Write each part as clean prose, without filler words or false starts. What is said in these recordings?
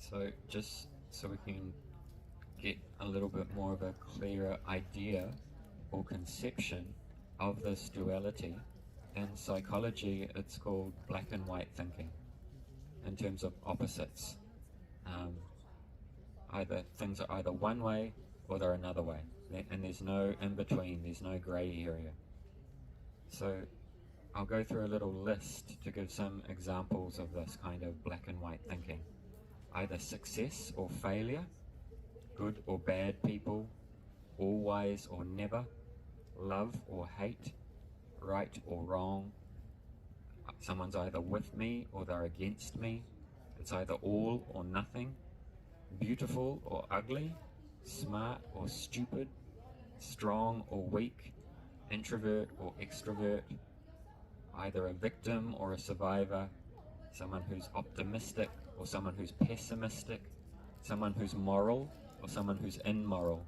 So just so we can get a little bit more of a clearer idea or conception of this duality, in psychology it's called black and white thinking in terms of opposites. Either things are either one way or they're another way, and there's no in between, there's no grey area. So I'll go through a little list to give some examples of this kind of black and white thinking. Either success or failure, good or bad people, always or never, love or hate, right or wrong. Someone's either with me or they're against me. It's either all or nothing, beautiful or ugly, smart or stupid, strong or weak, introvert or extrovert, either a victim or a survivor, someone who's optimistic or someone who's pessimistic, someone who's moral or someone who's immoral.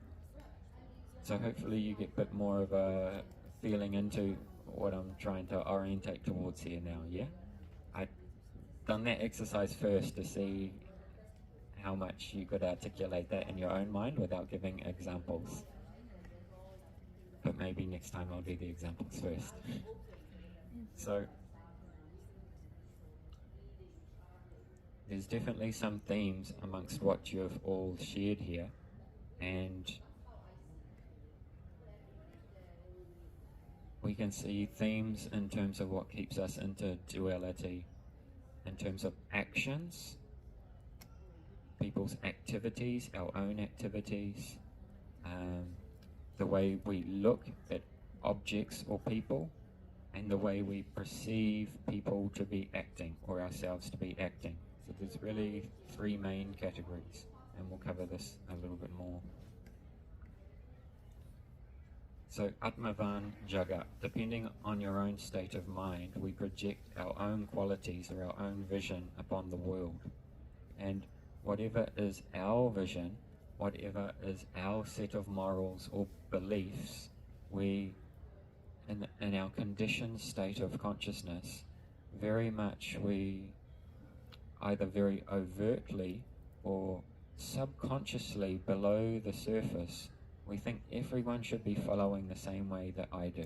So hopefully you get a bit more of a feeling into what I'm trying to orientate towards here now, yeah? I've done that exercise first to see how much you could articulate that in your own mind without giving examples. But maybe next time I'll do the examples first. So there's definitely some themes amongst what you've all shared here, and we can see themes in terms of what keeps us into duality, in terms of actions, people's activities, our own activities, the way we look at objects or people, and the way we perceive people to be acting or ourselves to be acting. So there's really three main categories, and we'll cover this a little bit more. So Atmavan Jagat, depending on your own state of mind, we project our own qualities or our own vision upon the world. And whatever is our vision, whatever is our set of morals or beliefs, we, in our conditioned state of consciousness, very much we either very overtly or subconsciously below the surface, we think everyone should be following the same way that I do.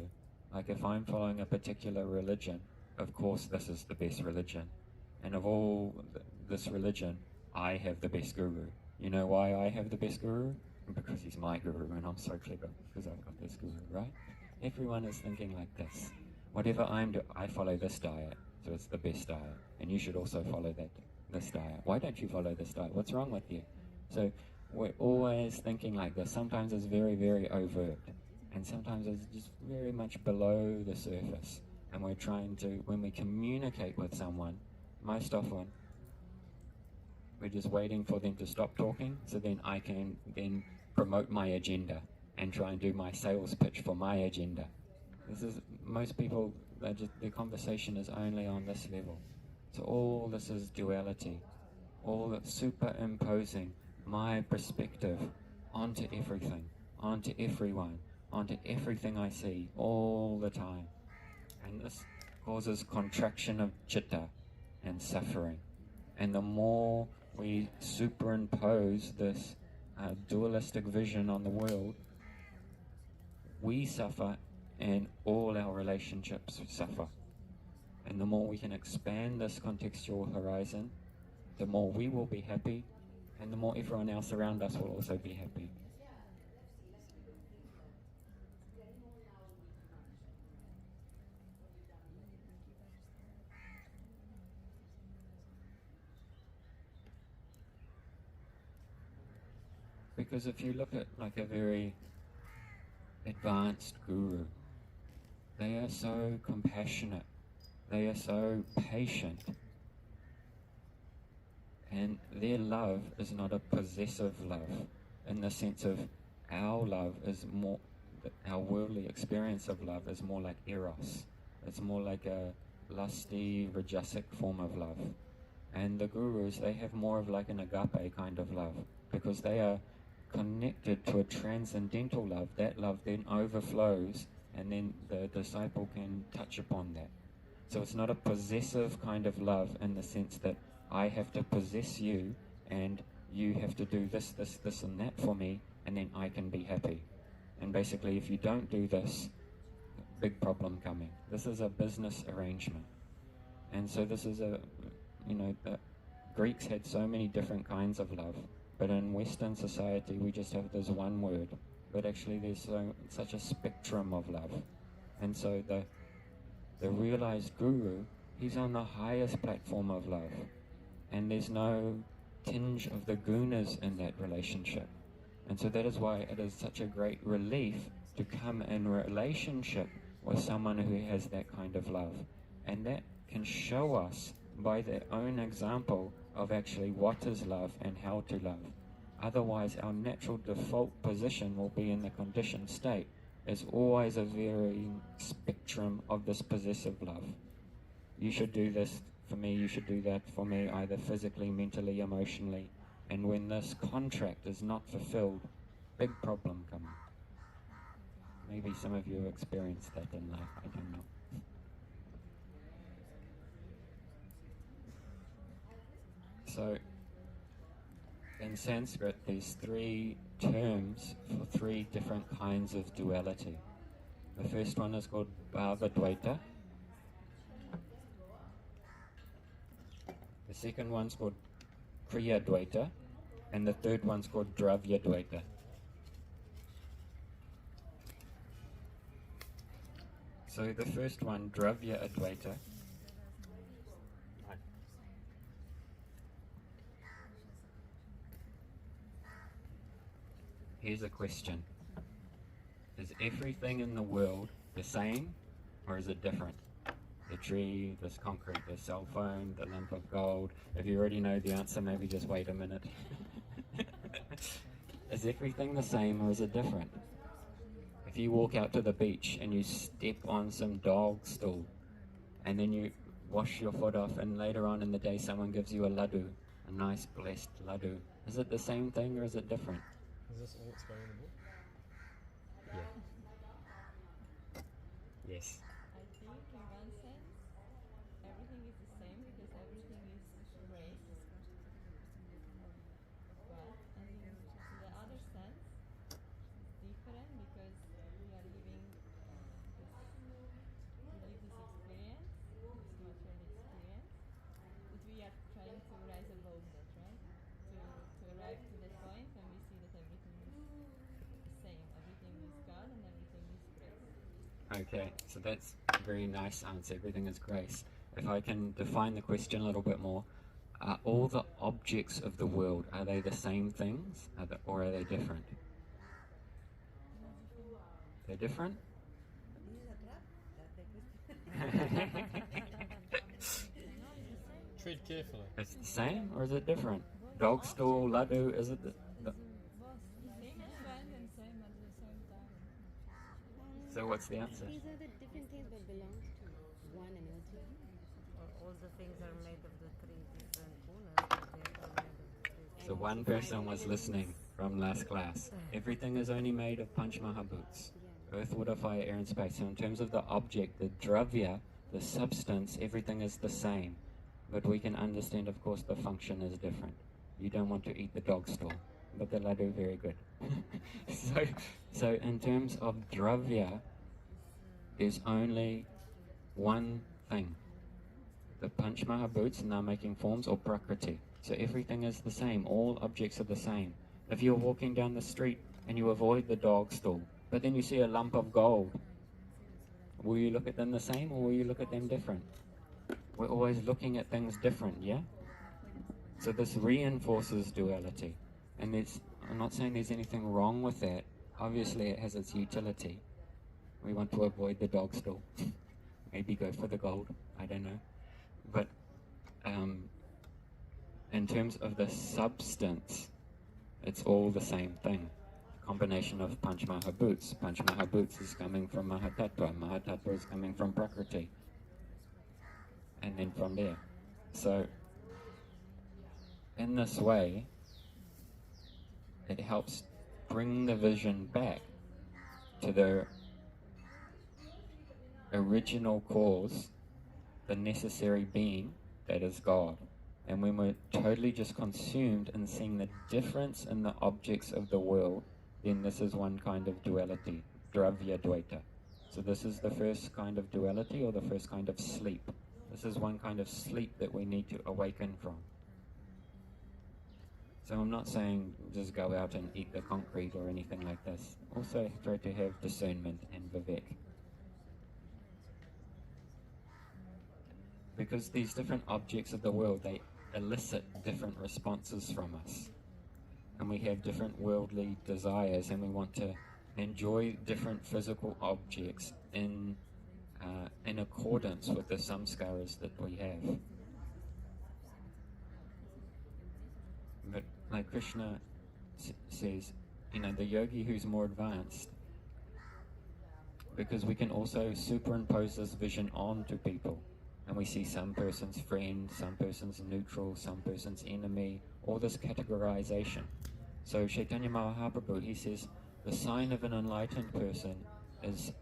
Like if I'm following a particular religion, of course this is the best religion. And of all this religion, I have the best guru. You know why I have the best guru? Because he's my guru and I'm so clever because I've got this guru, right? Everyone is thinking like this. Whatever I'm doing, I follow this diet, so it's the best diet. And you should also follow this diet. Why don't you follow this diet? What's wrong with you? So we're always thinking like this. Sometimes it's very, very overt. And sometimes it's just very much below the surface. And we're trying to, when we communicate with someone, most often, we're just waiting for them to stop talking, so then I can then promote my agenda and try and do my sales pitch for my agenda. This is, most people, their conversation is only on this level. So all this is duality, all that superimposing my perspective onto everything, onto everyone, onto everything I see all the time. And this causes contraction of chitta and suffering. And the more we superimpose this dualistic vision on the world, we suffer and all our relationships suffer. And the more we can expand this contextual horizon, the more we will be happy, and the more everyone else around us will also be happy. Because if you look at like a very advanced guru, they are so compassionate, they are so patient, and their love is not a possessive love in the sense of our love is more, our worldly experience of love is more like eros. It's more like a lusty, rajasic form of love. And the gurus, they have more of like an agape kind of love, because they are connected to a transcendental love. That love then overflows, and then the disciple can touch upon that. So it's not a possessive kind of love in the sense that I have to possess you and you have to do this, this, this, and that for me, and then I can be happy. And basically, if you don't do this, big problem coming. This is a business arrangement. And so this is the Greeks had so many different kinds of love, but in Western society we just have this one word, but actually there's such a spectrum of love. And so the realized guru, he's on the highest platform of love, and there's no tinge of the gunas in that relationship. And so that is why it is such a great relief to come in relationship with someone who has that kind of love. And that can show us by their own example of actually what is love and how to love. Otherwise, our natural default position will be in the conditioned state. There's always a varying spectrum of this possessive love. You should do this for me, you should do that for me, either physically, mentally, emotionally. And when this contract is not fulfilled, big problem coming. Maybe some of you experienced that in life, I don't know. So, in Sanskrit, there's 3 terms for 3 different kinds of duality. The first one is called bhava-dvaita. The second one's called kriya-dvaita. And the third one's called dravya-dvaita. So the first one, dravya-advaita. Here's a question. Is everything in the world the same, or is it different? The tree, this concrete, the cell phone, the lump of gold. If you already know the answer, maybe just wait a minute. Is everything the same, or is it different? If you walk out to the beach and you step on some dog stool, and then you wash your foot off, and later on in the day someone gives you a laddu, a nice blessed laddu, is it the same thing, or is it different? Is this all explainable? Yeah. Yes. I think in one sense everything is the same because everything is grace. But I think in the other sense it's different because we are living we live this experience, this material experience, but we are trying to rise above that, right? To arrive to that point when we see that everything is the same. Everything is God and everything is grace. Okay, so that's a very nice answer. Everything is grace. If I can define the question a little bit more, are all the objects of the world, are they the same things, or are they different? They're different? Tread carefully. It's the same, or is it different? Dog stool, laddu, is it the Both same as friend and same at the same time. So what's the answer? These are the different things but belong to one energy. All the things are made of the 3 different gunas, but they are made of So one person was listening from last class. Everything is only made of Panch Mahabhuts. Earth, water, fire, air and space. So in terms of the object, the dravya, the substance, everything is the same. But we can understand, of course, the function is different. You don't want to eat the dog stool, but the laddu, very good. so in terms of dravya, there's only one thing. The Panch Mahabhuts, now making forms, or prakriti. So everything is the same. All objects are the same. If you're walking down the street and you avoid the dog stool, but then you see a lump of gold, will you look at them the same, or will you look at them different? We're always looking at things different, yeah? So this reinforces duality. And I'm not saying there's anything wrong with that. Obviously it has its utility. We want to avoid the dog stool. Maybe go for the gold, I don't know. But in terms of the substance, it's all the same thing. Combination of Panch Mahabhuts. Panch Mahabhuts is coming from Mahatattva. Mahatattva is coming from Prakriti. And then from there. So, in this way, it helps bring the vision back to the original cause, the necessary being, that is God. And when we're totally just consumed in seeing the difference in the objects of the world, then this is one kind of duality, dravya dvaita. So this is the first kind of duality, or the first kind of sleep. This is one kind of sleep that we need to awaken from. So I'm not saying just go out and eat the concrete or anything like this. Also try to have discernment and vivek. Because these different objects of the world, they elicit different responses from us. And we have different worldly desires, and we want to enjoy different physical objects in accordance with the samskaras that we have. But like Krishna says, the yogi who's more advanced, because we can also superimpose this vision onto people. And we see some person's friend, some person's neutral, some person's enemy, all this categorization. So Chaitanya Mahaprabhu, he says, the sign of an enlightened person is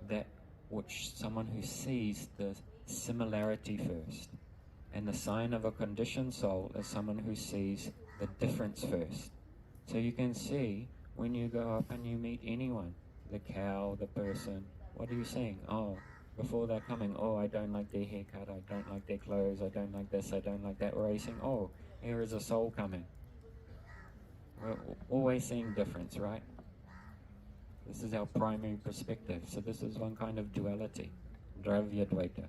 that which someone who sees the similarity first. And the sign of a conditioned soul is someone who sees the difference first. So you can see when you go up and you meet anyone, the cow, the person, what are you saying? Oh, before they're coming, oh, I don't like their haircut, I don't like their clothes, I don't like this, I don't like that. Or are you saying, oh, here is a soul coming? We're always seeing difference, right? This is our primary perspective. So this is one kind of duality, dravya dvaita.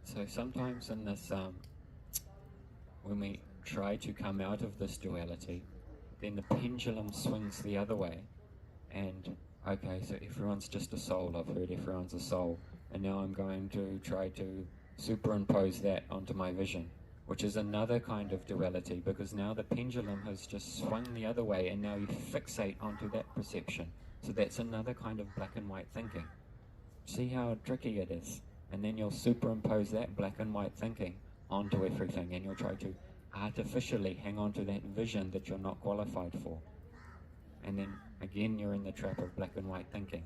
So sometimes in this, when we try to come out of this duality, then the pendulum swings the other way. And, okay, so everyone's just a soul. I've heard everyone's a soul. And now I'm going to try to superimpose that onto my vision, which is another kind of duality, because now the pendulum has just swung the other way, and now you fixate onto that perception. So that's another kind of black and white thinking. See how tricky it is? And then you'll superimpose that black and white thinking onto everything, and you'll try to artificially hang on to that vision that you're not qualified for. And then again you're in the trap of black and white thinking.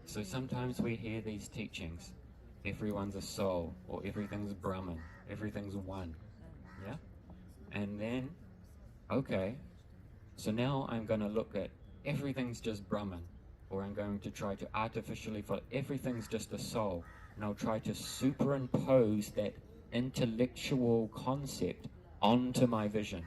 So sometimes we hear these teachings, everyone's a soul, or everything's Brahman, everything's one. Yeah? And then, okay, so now I'm going to look at everything's just Brahman, or I'm going to try to artificially follow everything's just a soul, and I'll try to superimpose that intellectual concept onto my vision.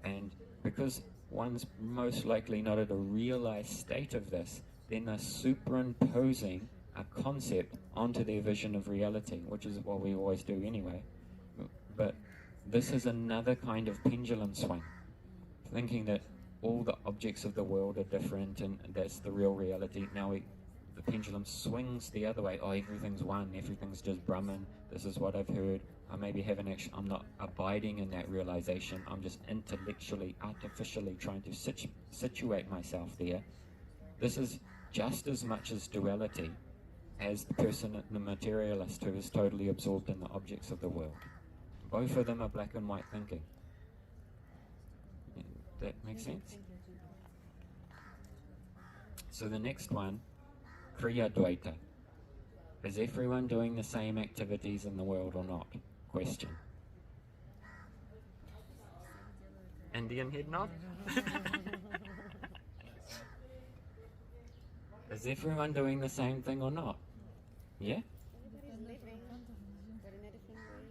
And because one's most likely not at a realized state of this, then they're superimposing a concept onto their vision of reality, which is what we always do anyway. But this is another kind of pendulum swing, thinking that all the objects of the world are different and that's the real reality. Now the pendulum swings the other way. Oh, everything's one, everything's just Brahman, this is what I've heard. I maybe haven't actually, I'm not abiding in that realization. I'm just intellectually, artificially trying to situate myself there. This is just as much as duality as the person, the materialist who is totally absorbed in the objects of the world. Both of them are black and white thinking. That makes sense? So the next one, Kriya Dvaita. Is everyone doing the same activities in the world or not? Question. Indian head nod? Is everyone doing the same thing or not? Yeah? Everybody's living, but in a different way.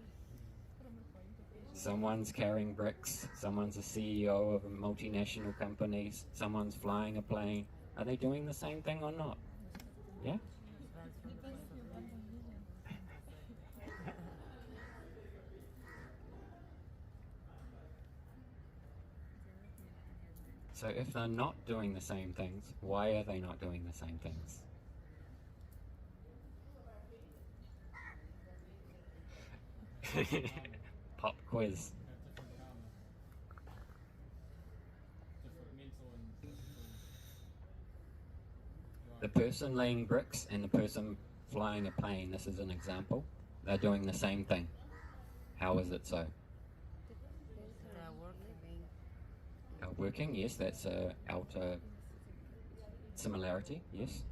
Someone's carrying bricks, someone's a CEO of a multinational companies, someone's flying a plane. Are they doing the same thing or not? Yeah? So if they're not doing the same things, why are they not doing the same things? Pop quiz. The person laying bricks and the person flying a plane, this is an example, they're doing the same thing. How is it so? They are working. Working, yes, that's a outer similarity, yes.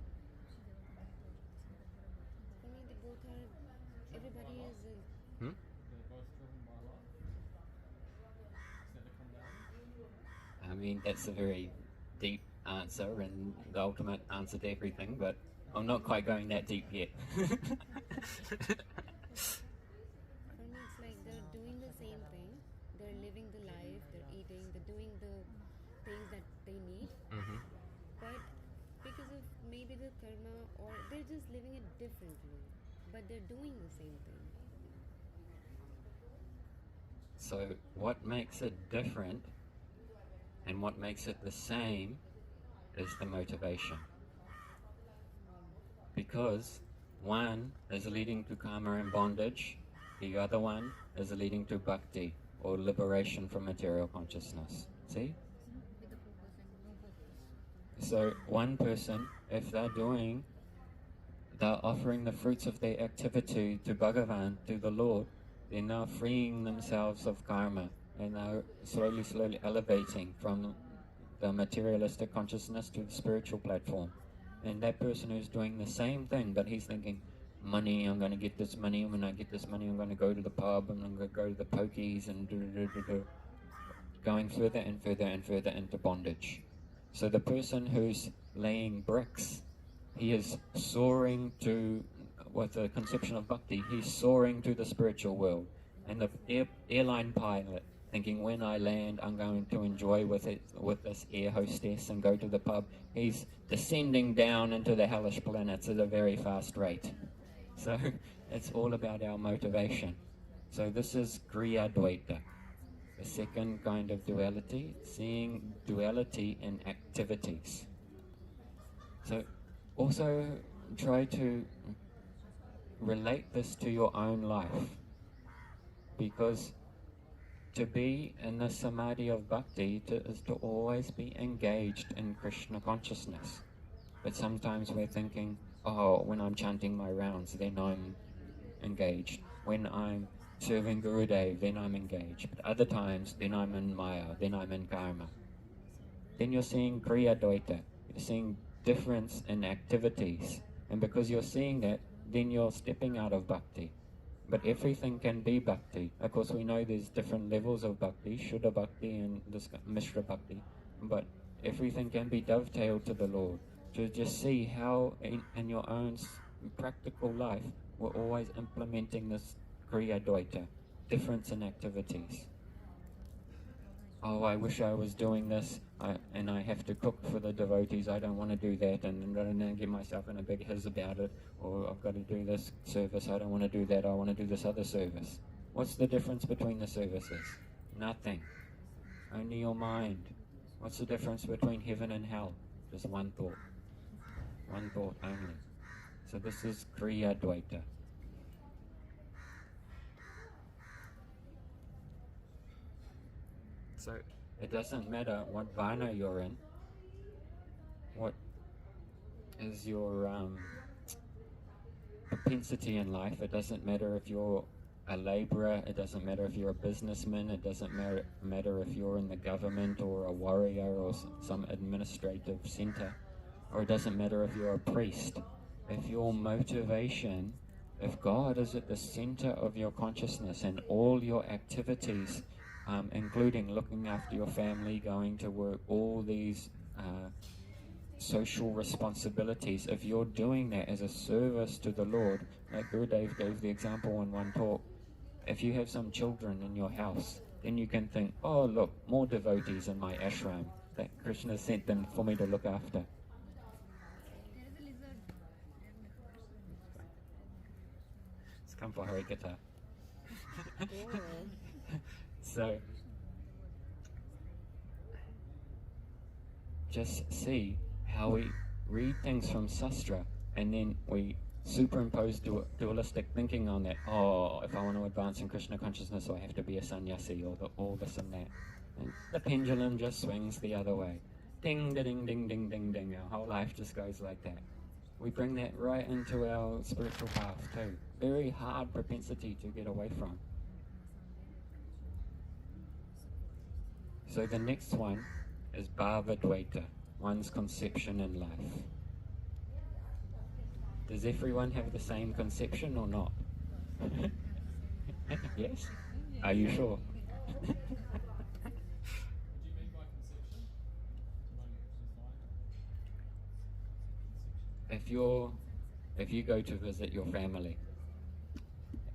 For me, they both are. Everybody is. Hmm? I mean, that's a very deep answer and the ultimate answer to everything, but I'm not quite going that deep yet. For me, it's like they're doing the same thing. They're living the life. They're eating. They're doing the things that they need. Mhm. But because of maybe the karma, or they're just living it differently, but they're doing the same thing. So, what makes it different and what makes it the same is the motivation. Because one is leading to karma and bondage, the other one is leading to bhakti or liberation from material consciousness. See? So, one person, if they're offering the fruits of their activity to Bhagavan, to the Lord, they're now freeing themselves of karma and they're slowly elevating from the materialistic consciousness to the spiritual platform. And that person who's doing the same thing, but he's thinking, money, I'm going to get this money, when I get this money, I'm going to go to the pub, and I'm going to go to the pokies, and going further and further and further into bondage. So the person who's laying bricks, he is soaring to, with the conception of bhakti, he's soaring to the spiritual world. And the airline pilot, thinking when I land, I'm going to enjoy with this air hostess and go to the pub, he's descending down into the hellish planets at a very fast rate. So it's all about our motivation. So this is Kriya Dvaita. The second kind of duality, seeing duality in activities. So also try to relate this to your own life, because to be in the samadhi of bhakti is to always be engaged in Krishna consciousness. But sometimes we're thinking, oh, when I'm chanting my rounds, then I'm engaged. When I'm serving Gurudev, then I'm engaged. But other times, then I'm in Maya, then I'm in karma. Then you're seeing Kriya Dvaita. You're seeing difference in activities. And because you're seeing that, then you're stepping out of bhakti. But everything can be bhakti. Of course, we know there's different levels of bhakti, Shuddha bhakti and this Mishra bhakti. But everything can be dovetailed to the Lord. To just see how in your own practical life, we're always implementing this Kriya Dvaita, difference in activities. Oh, I wish I was doing this, and I have to cook for the devotees. I don't want to do that, and then get myself in a big hiss about it. Or I've got to do this service. I don't want to do that. I want to do this other service. What's the difference between the services? Nothing. Only your mind. What's the difference between heaven and hell? Just one thought. One thought only. So this is Kriya Dvaita. So it doesn't matter what varna you're in, what is your propensity in life. It doesn't matter if you're a laborer, it doesn't matter if you're a businessman, it doesn't matter if you're in the government or a warrior or some administrative center, or it doesn't matter if you're a priest. If your motivation, if God is at the center of your consciousness and all your activities, including looking after your family, going to work, all these social responsibilities, if you're doing that as a service to the Lord, like Gurudev gave the example in one talk, if you have some children in your house, then you can think, oh look, more devotees in my ashram, that Krishna sent them for me to look after. It's come for Harikatha. So just see how we read things from Sastra and then we superimpose dualistic thinking on that. Oh, if I want to advance in Krishna consciousness, I have to be a sannyasi or all this and that. And the pendulum just swings the other way. Ding, ding, ding, ding, ding, ding. Our whole life just goes like that. We bring that right into our spiritual path too. Very hard propensity to get away from. So the next one is Bhava Dvaita, one's conception in life. Does everyone have the same conception or not? Yes? Are you sure? If you go to visit your family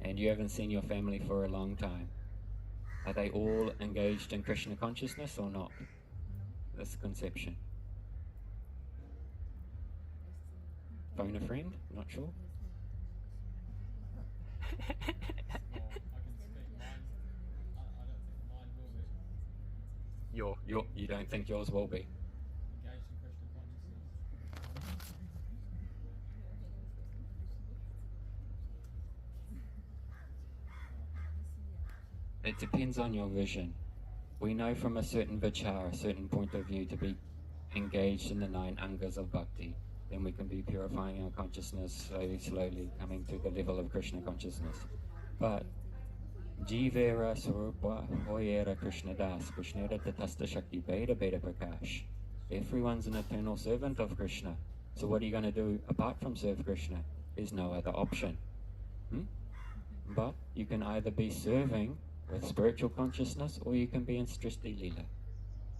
and you haven't seen your family for a long time, are they all engaged in Krishna consciousness or not? This conception. Phone a friend? Not sure. You don't think yours will be? It depends on your vision. We know from a certain vichara, a certain point of view, to be engaged in the 9 angas of bhakti. Then we can be purifying our consciousness slowly, coming to the level of Krishna consciousness. But Jivera Swarupa Hoyera Krishna Das, Krishnera Tatasta Shakti Beta Beta Prakash. Everyone's an eternal servant of Krishna. So what are you going to do apart from serve Krishna? There's no other option. But you can either be serving with spiritual consciousness or you can be in Srishti Leela.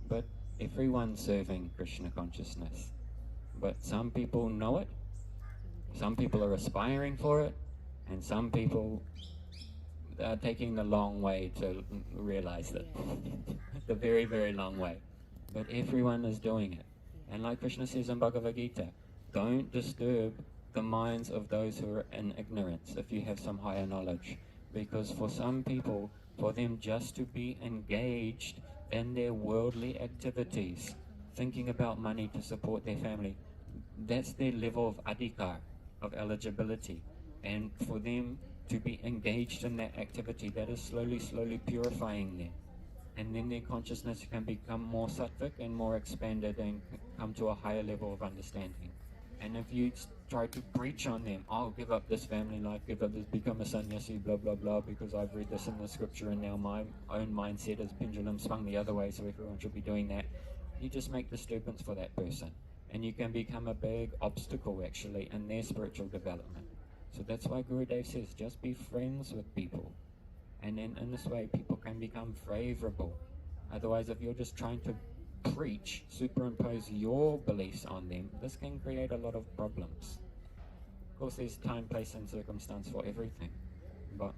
But everyone's serving Krishna consciousness. But some people know it, some people are aspiring for it, and some people are taking the long way to realize it. The very, very long way. But everyone is doing it. And like Krishna says in Bhagavad Gita, don't disturb the minds of those who are in ignorance if you have some higher knowledge. Because for some people, for them just to be engaged in their worldly activities, thinking about money to support their family, that's their level of adhikar, of eligibility. And for them to be engaged in that activity, that is slowly purifying them. And then their consciousness can become more sattvic and more expanded and come to a higher level of understanding. And if you try to preach on them, oh, give up this family life, give up this, become a sannyasi, blah, blah, blah, because I've read this in the scripture and now my own mindset is pendulum swung the other way, so everyone should be doing that. You just make disturbance for that person. And you can become a big obstacle, actually, in their spiritual development. So that's why Gurudev says, just be friends with people. And then in this way, people can become favorable. Otherwise, if you're just trying to preach, superimpose your beliefs on them, this can create a lot of problems. Of course, there's time, place, and circumstance for everything. But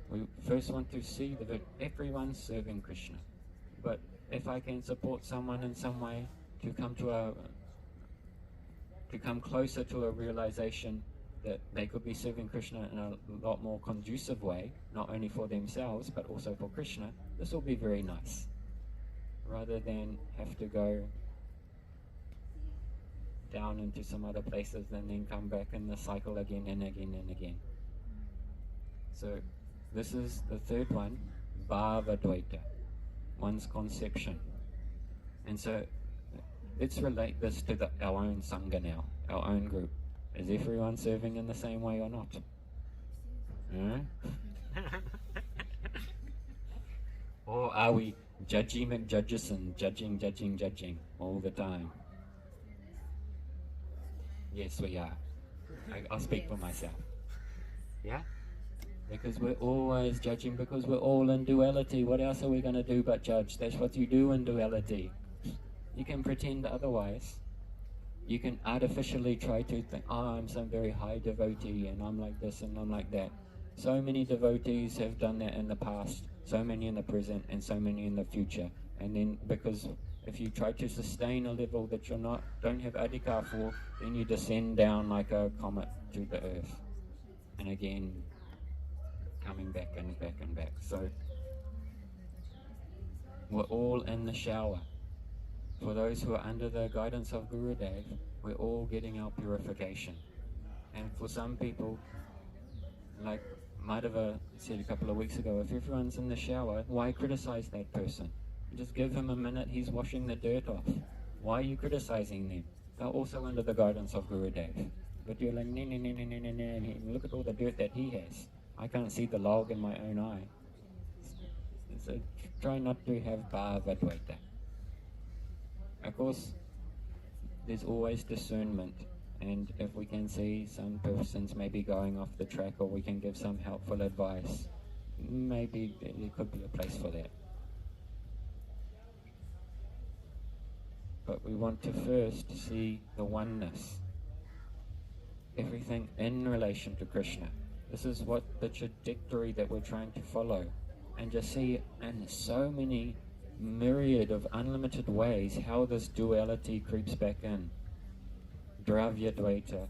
we first want to see that everyone's serving Krishna. But if I can support someone in some way to come closer to a realization that they could be serving Krishna in a lot more conducive way, not only for themselves, but also for Krishna, this will be very nice. Rather than have to go down into some other places and then come back in the cycle again and again and again. So this is the third one, Bhava Dvaita, one's conception. And so let's relate this to our own Sangha now, our own group. Is everyone serving in the same way or not? Or are we judgy McJudges and judging all the time? Yes, we are. I'll speak for myself. Yeah? Because we're always judging, because we're all in duality. What else are we going to do but judge? That's what you do in duality. You can pretend otherwise. You can artificially try to think, oh, I'm some very high devotee and I'm like this and I'm like that. So many devotees have done that in the past, so many in the present, and so many in the future. And then because if you try to sustain a level that you're don't have adhikar for, then you descend down like a comet to the earth. And again, coming back and back and back. So we're all in the shower. For those who are under the guidance of Gurudev, we're all getting our purification. And for some people, like Madhava said a couple of weeks ago, if everyone's in the shower, why criticize that person? Just give him a minute, he's washing the dirt off. Why are you criticizing them? They're also under the guidance of Gurudev. But you're like, nee, nee, nee, nee, nee, nee, nee, nee. Look at all the dirt that he has. I can't see the log in my own eye. So try not to have bhava dvaita. Of course, there's always discernment, and if we can see some persons maybe going off the track, or we can give some helpful advice, maybe there could be a place for that. But we want to first see the oneness, everything in relation to Krishna. This is what the trajectory that we're trying to follow, and just see in so many myriad of unlimited ways how this duality creeps back in. Dravya Dvaita,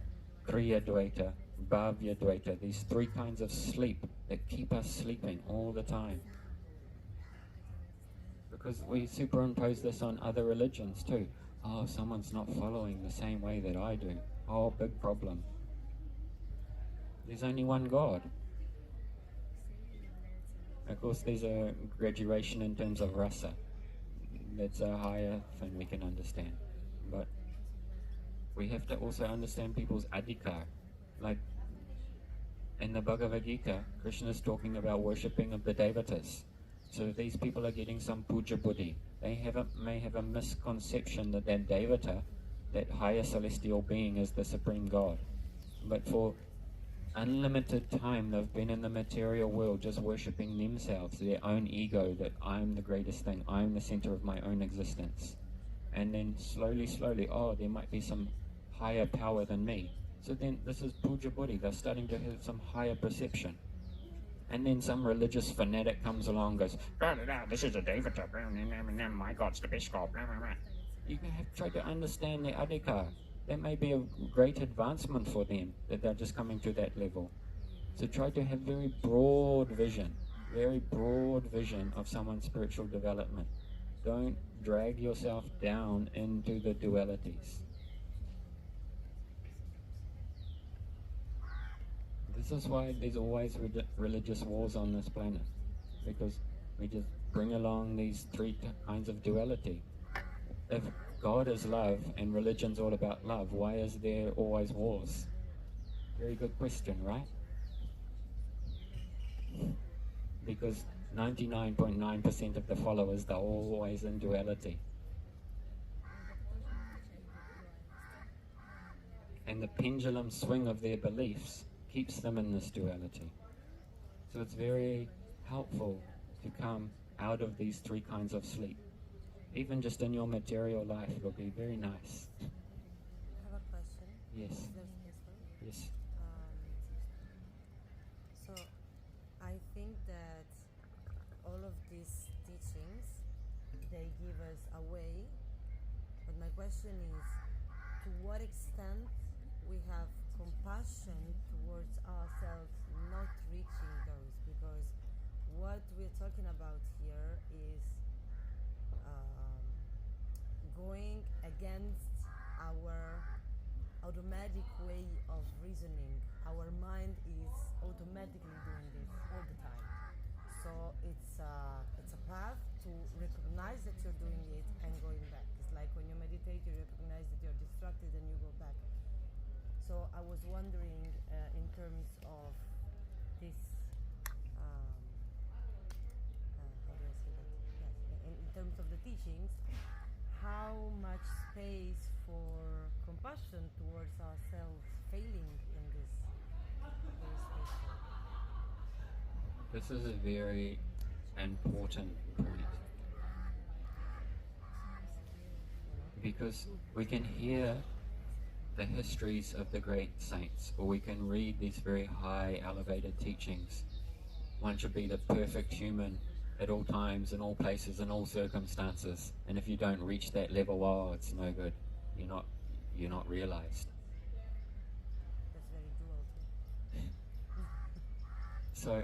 Kriya Dvaita, Bhavya Dvaita, these three kinds of sleep that keep us sleeping all the time. Because we superimpose this on other religions too. Oh, someone's not following the same way that I do. Oh, big problem. There's only one God. Of course, there's a graduation in terms of rasa. That's a higher thing we can understand. But we have to also understand people's adhikar. Like in the Bhagavad Gita, Krishna is talking about worshipping of the devatas. So these people are getting some puja buddhi. They may have a misconception that that devata, that higher celestial being, is the supreme God. But for unlimited time they've been in the material world just worshipping themselves, their own ego, that I'm the greatest thing, I'm the center of my own existence. And then slowly, oh, there might be some higher power than me. So then this is puja buddhi, they're starting to have some higher perception. And then some religious fanatic comes along and goes, this is a devata, my God's the best God. You have to try to understand their adhikar. That may be a great advancement for them, that they're just coming to that level. So try to have very broad vision of someone's spiritual development. Don't drag yourself down into the dualities. This is why there's always religious wars on this planet, because we just bring along these three kinds of duality. If God is love and religion's all about love, why is there always wars? Very good question, right? Because 99.9% of the followers, they're always in duality. And the pendulum swing of their beliefs keeps them in this duality. So it's very helpful to come out of these three kinds of sleep. Even just in your material life, it'll be very nice. I have a question. Yes. Is there space for it? Yes. So I think that all of these teachings, they give us a way, but my question is, to what extent we have compassion towards ourselves not reaching those? Because what we're talking about here is going against our automatic way of reasoning. Our mind is automatically doing this all the time. So it's a path to recognize that you're doing it and going back. It's like when you meditate, you recognize that you're distracted and you go back. So I was wondering, in terms of this, how do I say that? Yes, in terms of the teachings, how much space for compassion towards ourselves failing in this very space. This is a very important point. Because we can hear the histories of the great saints, or we can read these very high elevated teachings. One should be the perfect human at all times, in all places, in all circumstances. And if you don't reach that level, oh, it's no good. You're not realized. That's very dual too. So,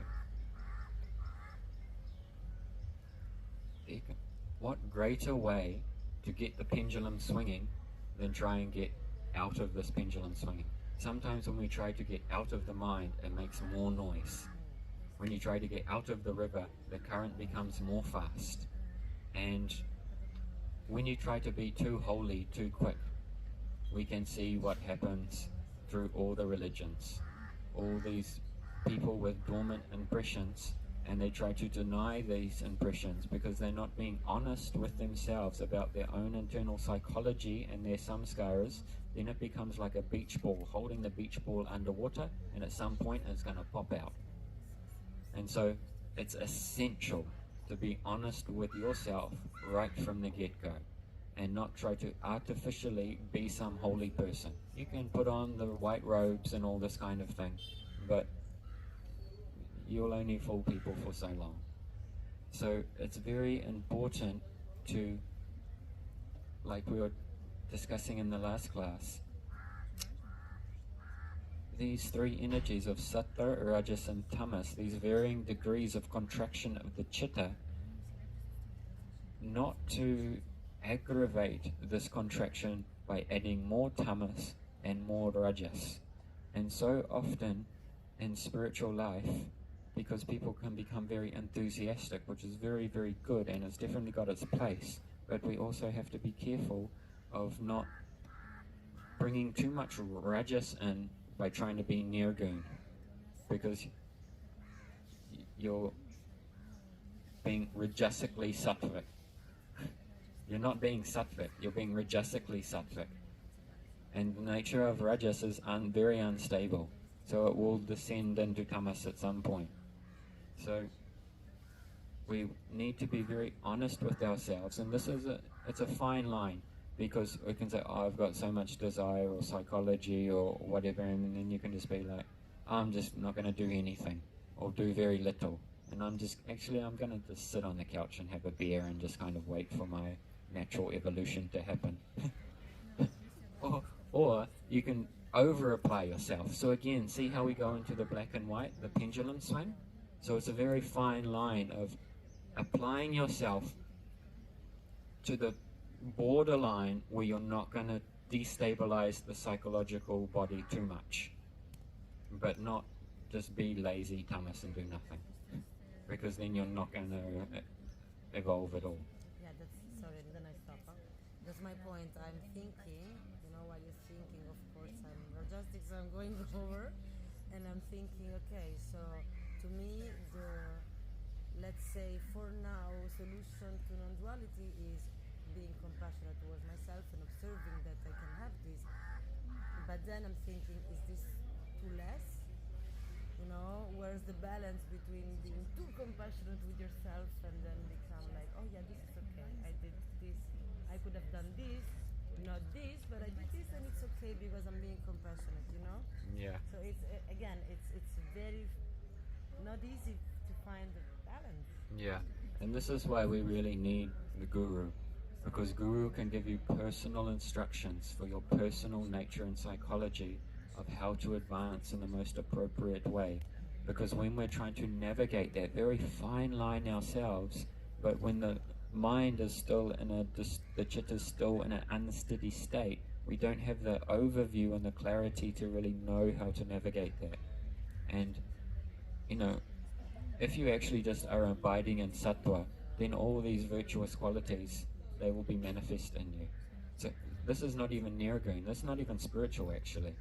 what greater way to get the pendulum swinging than try and get out of this pendulum swinging? Sometimes when we try to get out of the mind, it makes more noise. When you try to get out of the river, the current becomes more fast. And when you try to be too holy too quick, we can see what happens through all the religions. All these people with dormant impressions, and they try to deny these impressions because they're not being honest with themselves about their own internal psychology and their samskaras. Then it becomes like a beach ball, holding the beach ball underwater, and at some point it's going to pop out. And so it's essential to be honest with yourself right from the get-go, and not try to artificially be some holy person. You can put on the white robes and all this kind of thing, but you'll only fool people for so long. So it's very important to, like we were discussing in the last class, these three energies of sattva, rajas and tamas, these varying degrees of contraction of the chitta, not to aggravate this contraction by adding more tamas and more rajas. And so often in spiritual life, because people can become very enthusiastic, which is very, very good and it's definitely got its place, but we also have to be careful of not bringing too much rajas in by trying to be nirgun, because you're being rajasically sattvic. You're not being sattvic, you're being rajasically sattvic. And the nature of rajas is very unstable, so it will descend into tamas at some point. So we need to be very honest with ourselves, and it's a fine line, because we can say, oh, I've got so much desire or psychology or whatever, and then you can just be like, I'm just not going to do anything or do very little, and I'm going to just sit on the couch and have a beer and just kind of wait for my natural evolution to happen. Or you can over-apply yourself. So again, see how we go into the black and white, the pendulum swing? So it's a very fine line of applying yourself to the borderline where you're not going to destabilize the psychological body too much, but not just be lazy tamas and do nothing, because then you're not going to evolve at all. Yeah, sorry, then I stop. Huh? That's my point. I'm thinking, while you're thinking, of course, I'm logistic, so I'm going over, and I'm thinking, okay, so to me, let's say for now, solution to non-duality is being compassionate towards myself and observing that I can have this. But then I'm thinking, is this too less? Where's the balance between being too compassionate with yourself and then become like, oh yeah, this is okay, I did this, I could have done this, not this, but I did this and it's okay because I'm being compassionate, Yeah. So it's it's very not easy to find the balance. Yeah, and this is why we really need the guru, because guru can give you personal instructions for your personal nature and psychology of how to advance in the most appropriate way. Because when we're trying to navigate that very fine line ourselves, but when the mind is still the chitta is still in an unsteady state, we don't have the overview and the clarity to really know how to navigate that. And if you actually just are abiding in sattva, then all these virtuous qualities, they will be manifest in you. So this is not even nirgun, that's not even spiritual actually.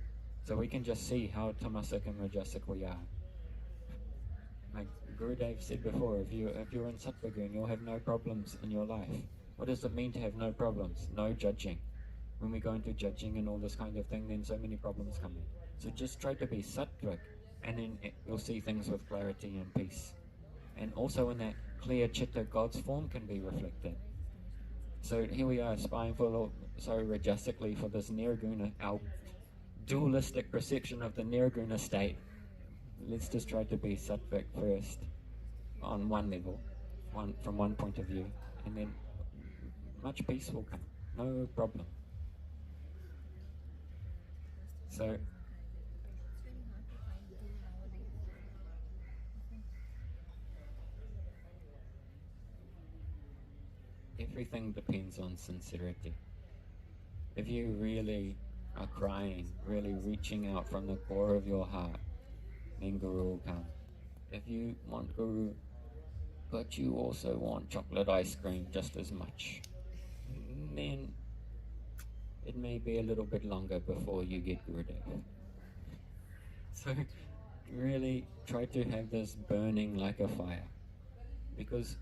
So we can just see how tamasic and rajasic we are. Like Gurudev said before, if you're in sattva gun, you'll have no problems in your life. What does it mean to have no problems? No judging. When we go into judging and all this kind of thing, then so many problems come in. So just try to be sattvic, and then you'll see things with clarity and peace. And also in that clear chitta, God's form can be reflected. So here we are aspiring rajasically for this nirguna, our dualistic perception of the nirguna state. Let's just try to be sattvic first on one level, from one point of view, and then much peace will come, no problem. So everything depends on sincerity. If you really are crying, really reaching out from the core of your heart, then Guru will come. If you want Guru, but you also want chocolate ice cream just as much, then it may be a little bit longer before you get rid of. So really try to have this burning like a fire, because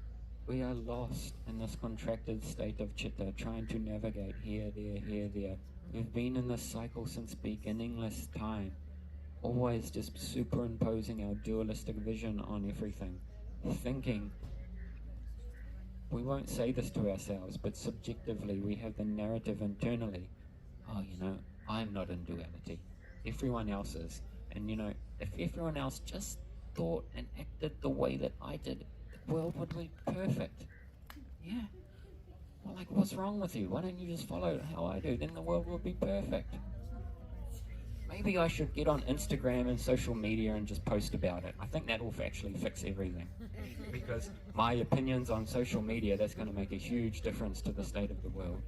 we are lost in this contracted state of chitta, trying to navigate here, there. We've been in this cycle since beginningless time, always just superimposing our dualistic vision on everything, thinking, we won't say this to ourselves, but subjectively we have the narrative internally, oh, I'm not in duality, everyone else is. And if everyone else just thought and acted the way that I did, the world would be perfect. Yeah. Well, like, what's wrong with you? Why don't you just follow how I do? Then the world will be perfect. Maybe I should get on Instagram and social media and just post about it. I think that will actually fix everything. Because my opinions on social media, that's going to make a huge difference to the state of the world.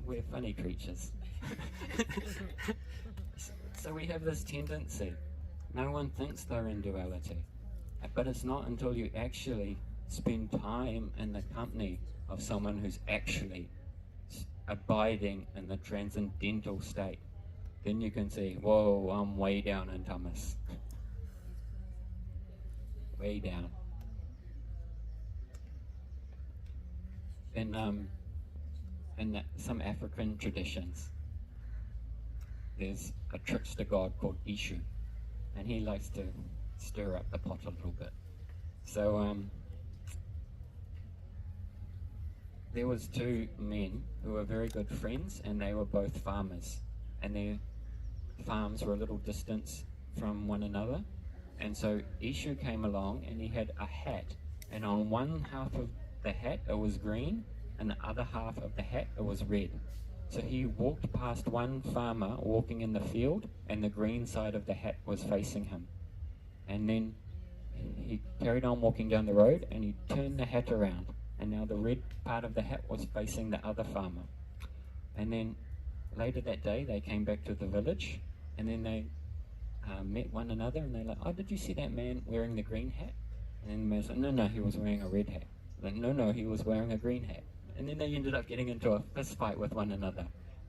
We're funny creatures. So we have this tendency. No one thinks they're in duality. But it's not until you actually spend time in the company of someone who's actually abiding in the transcendental state, then you can see, whoa, I'm way down in tamas. Way down. In some African traditions, there's a trickster god called Ishu, and he likes to stir up the pot a little bit. So there was two men who were very good friends, and they were both farmers, and their farms were a little distance from one another. And so Ishu came along, and he had a hat, and on one half of the hat it was green, and the other half of the hat it was red. So he walked past one farmer walking in the field, and the green side of the hat was facing him. And then he carried on walking down the road, and he turned the hat around, and now the red part of the hat was facing the other farmer. And then later that day they came back to the village, and then they met one another, and they're like, oh, did you see that man wearing the green hat? And then the man said, no, he was wearing a red hat. Like, no, he was wearing a green hat. And then they ended up getting into a fist fight with one another.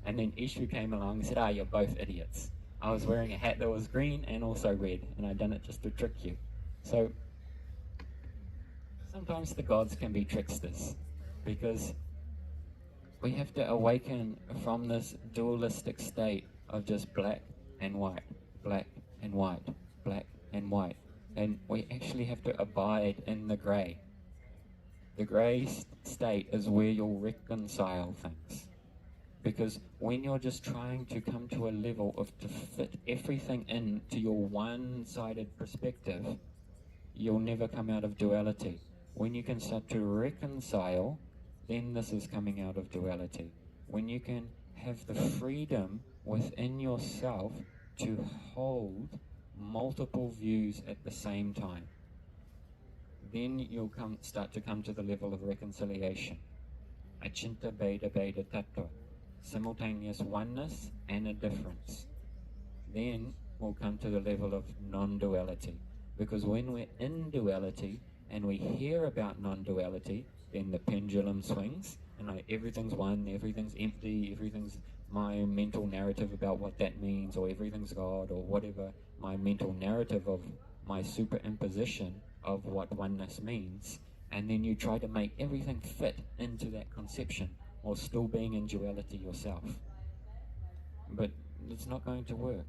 And then Ishu came along and said, you're both idiots. I was wearing a hat that was green and also red, and I done it just to trick you. So sometimes the gods can be tricksters, because we have to awaken from this dualistic state of just black and white, black and white, black and white. And we actually have to abide in the grey. The grey state is where you'll reconcile things. Because when you're just trying to come to a level of to fit everything into your one-sided perspective, you'll never come out of duality. When you can start to reconcile, then this is coming out of duality. When you can have the freedom within yourself to hold multiple views at the same time, then you'll start to come to the level of reconciliation. Achinta Bheda Bheda Tattva, simultaneous oneness and a difference. Then we'll come to the level of non-duality. Because when we're in duality and we hear about non-duality, then the pendulum swings, and everything's one, everything's empty, everything's my mental narrative about what that means, or everything's God, or whatever my mental narrative of my superimposition of what oneness means. And then you try to make everything fit into that conception, while still being in duality yourself. But it's not going to work.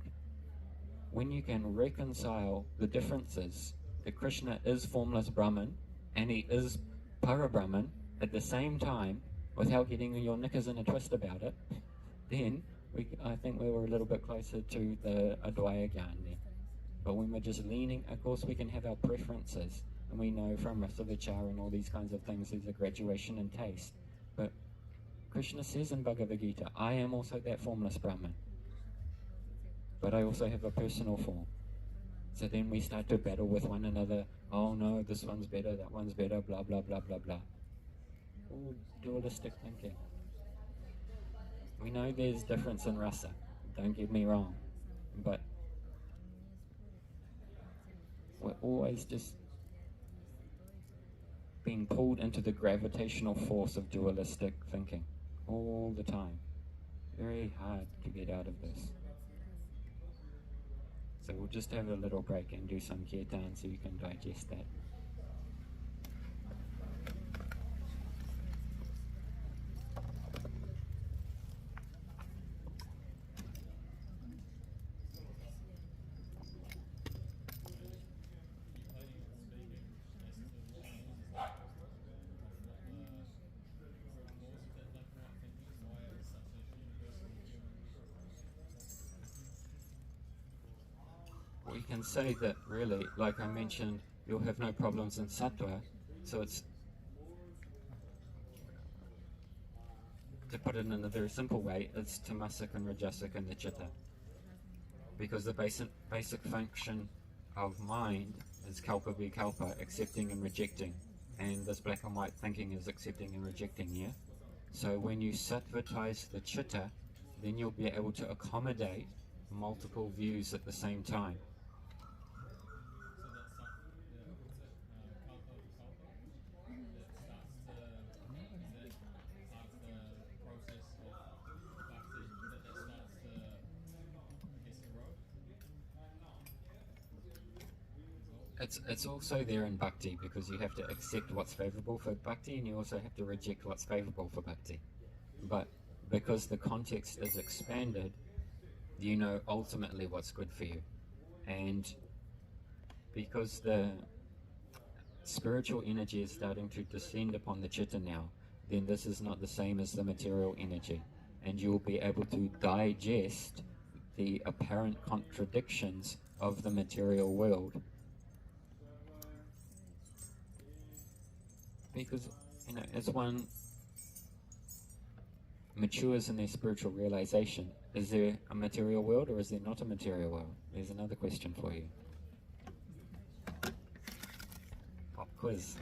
When you can reconcile the differences, that Krishna is formless Brahman and he is Para-Brahman at the same time, without getting your knickers in a twist about it, then I think we were a little bit closer to the Advaya Gyan then. But when we're just leaning, of course we can have our preferences, and we know from Rasavachara and all these kinds of things there's a graduation in taste. But Krishna says in Bhagavad Gita, I am also that formless Brahman, but I also have a personal form. So then we start to battle with one another. Oh no, this one's better, that one's better, blah, blah, blah, blah, blah. All dualistic thinking. We know there's difference in rasa, don't get me wrong, but we're always just being pulled into the gravitational force of dualistic thinking. all the time. Very hard to get out of this. So we'll just have a little break and do some kirtan so you can digest that. We can say that really, like I mentioned, you'll have no problems in sattva, so it's, to put it in a very simple way, it's tamasic and rajasic in the chitta. Because the basic function of mind is kalpa vikalpa, accepting and rejecting. And this black and white thinking is accepting and rejecting, yeah? So when you sattvatize the chitta, then you'll be able to accommodate multiple views at the same time. It's also there in bhakti, because you have to accept what's favorable for bhakti and you also have to reject what's favorable for bhakti. But because the context is expanded, you know ultimately what's good for you. And because the spiritual energy is starting to descend upon the chitta now, then this is not the same as the material energy. And you'll be able to digest the apparent contradictions of the material world. Because, you know, as one matures in their spiritual realization, is there a material world or is there not a material world? There's another question for you. Pop quiz.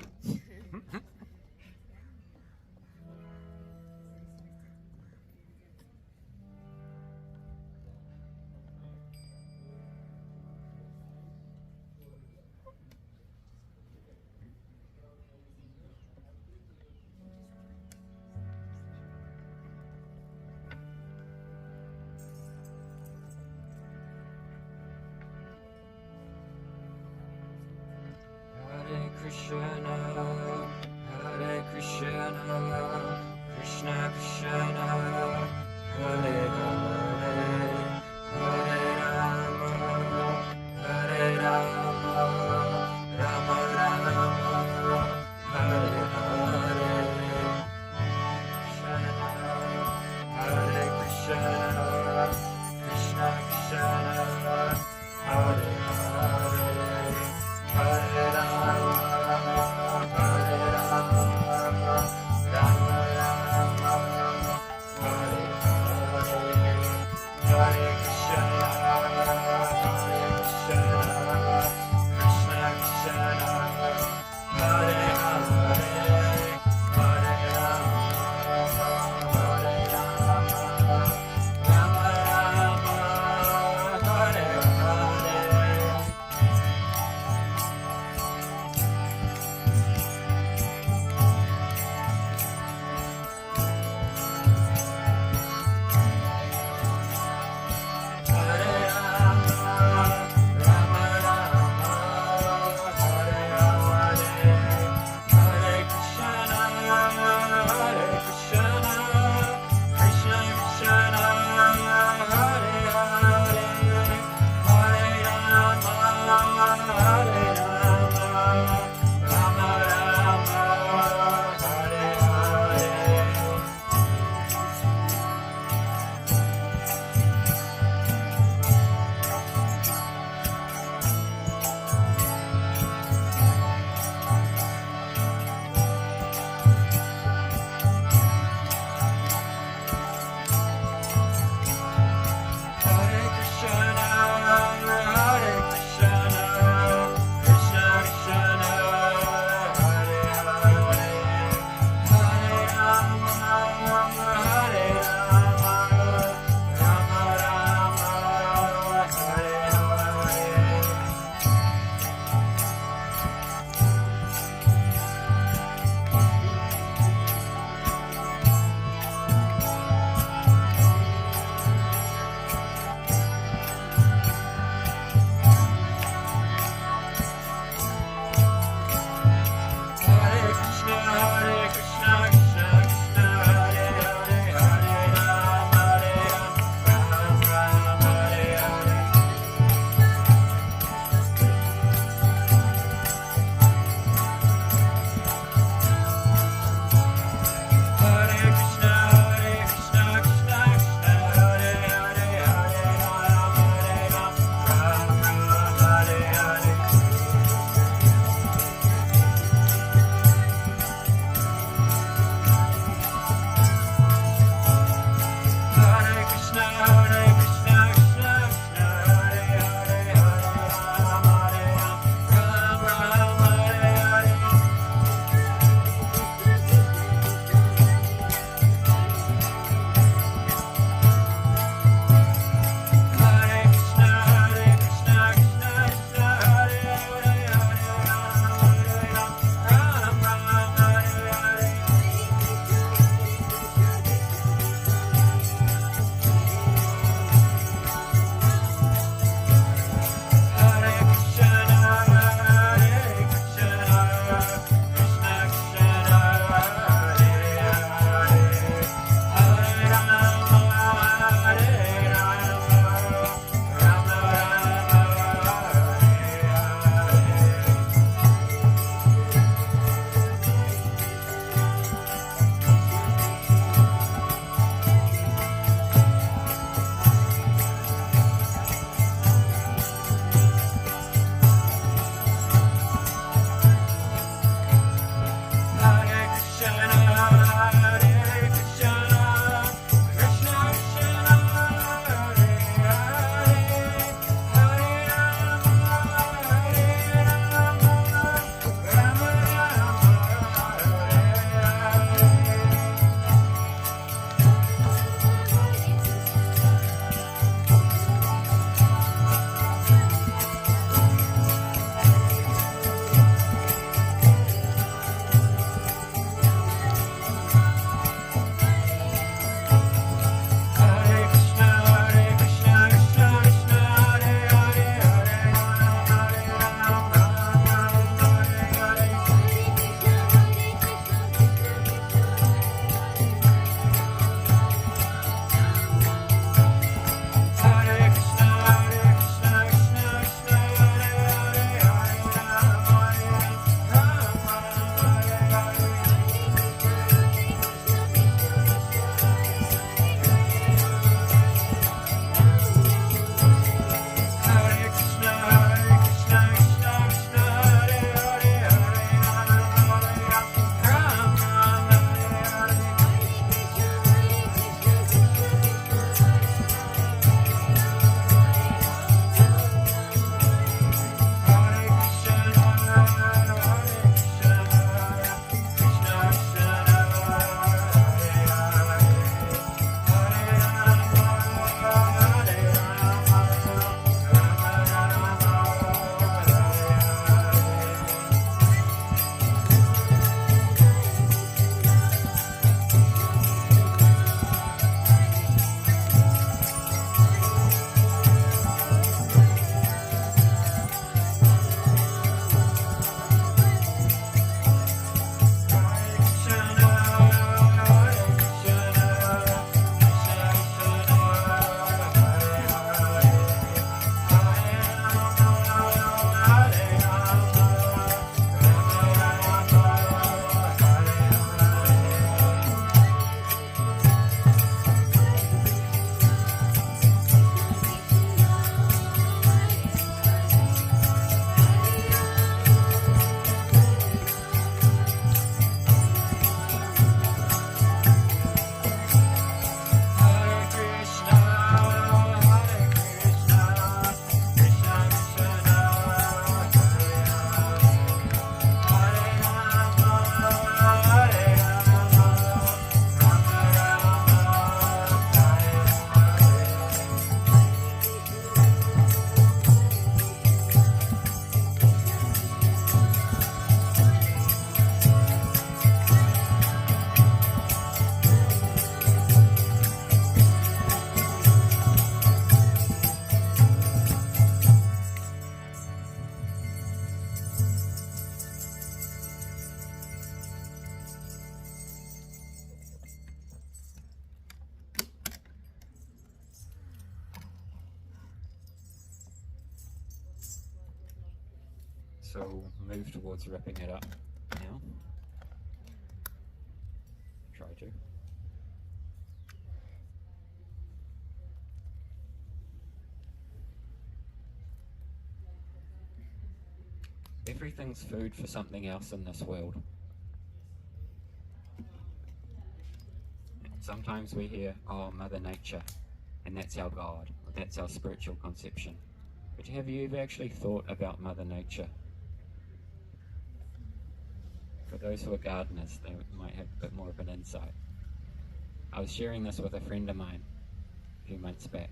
Hare Krishna, Hare Krishna, Krishna Krishna, Hare Hare, Hare Rama, Hare Rama, Rama Rama, Hare Hare, Hare Krishna, Krishna Krishna, Hare Hare. Hare Rama, Hare Rama, Rama Rama, Hare Hare, Hare Krishna, Hare Krishna, So we'll move towards wrapping it up now. Try to. Everything's food for something else in this world. Sometimes we hear, oh, Mother Nature, and that's our God, that's our spiritual conception. But have you ever actually thought about Mother Nature? For those who are gardeners, they might have a bit more of an insight. I was sharing this with a friend of mine a few months back,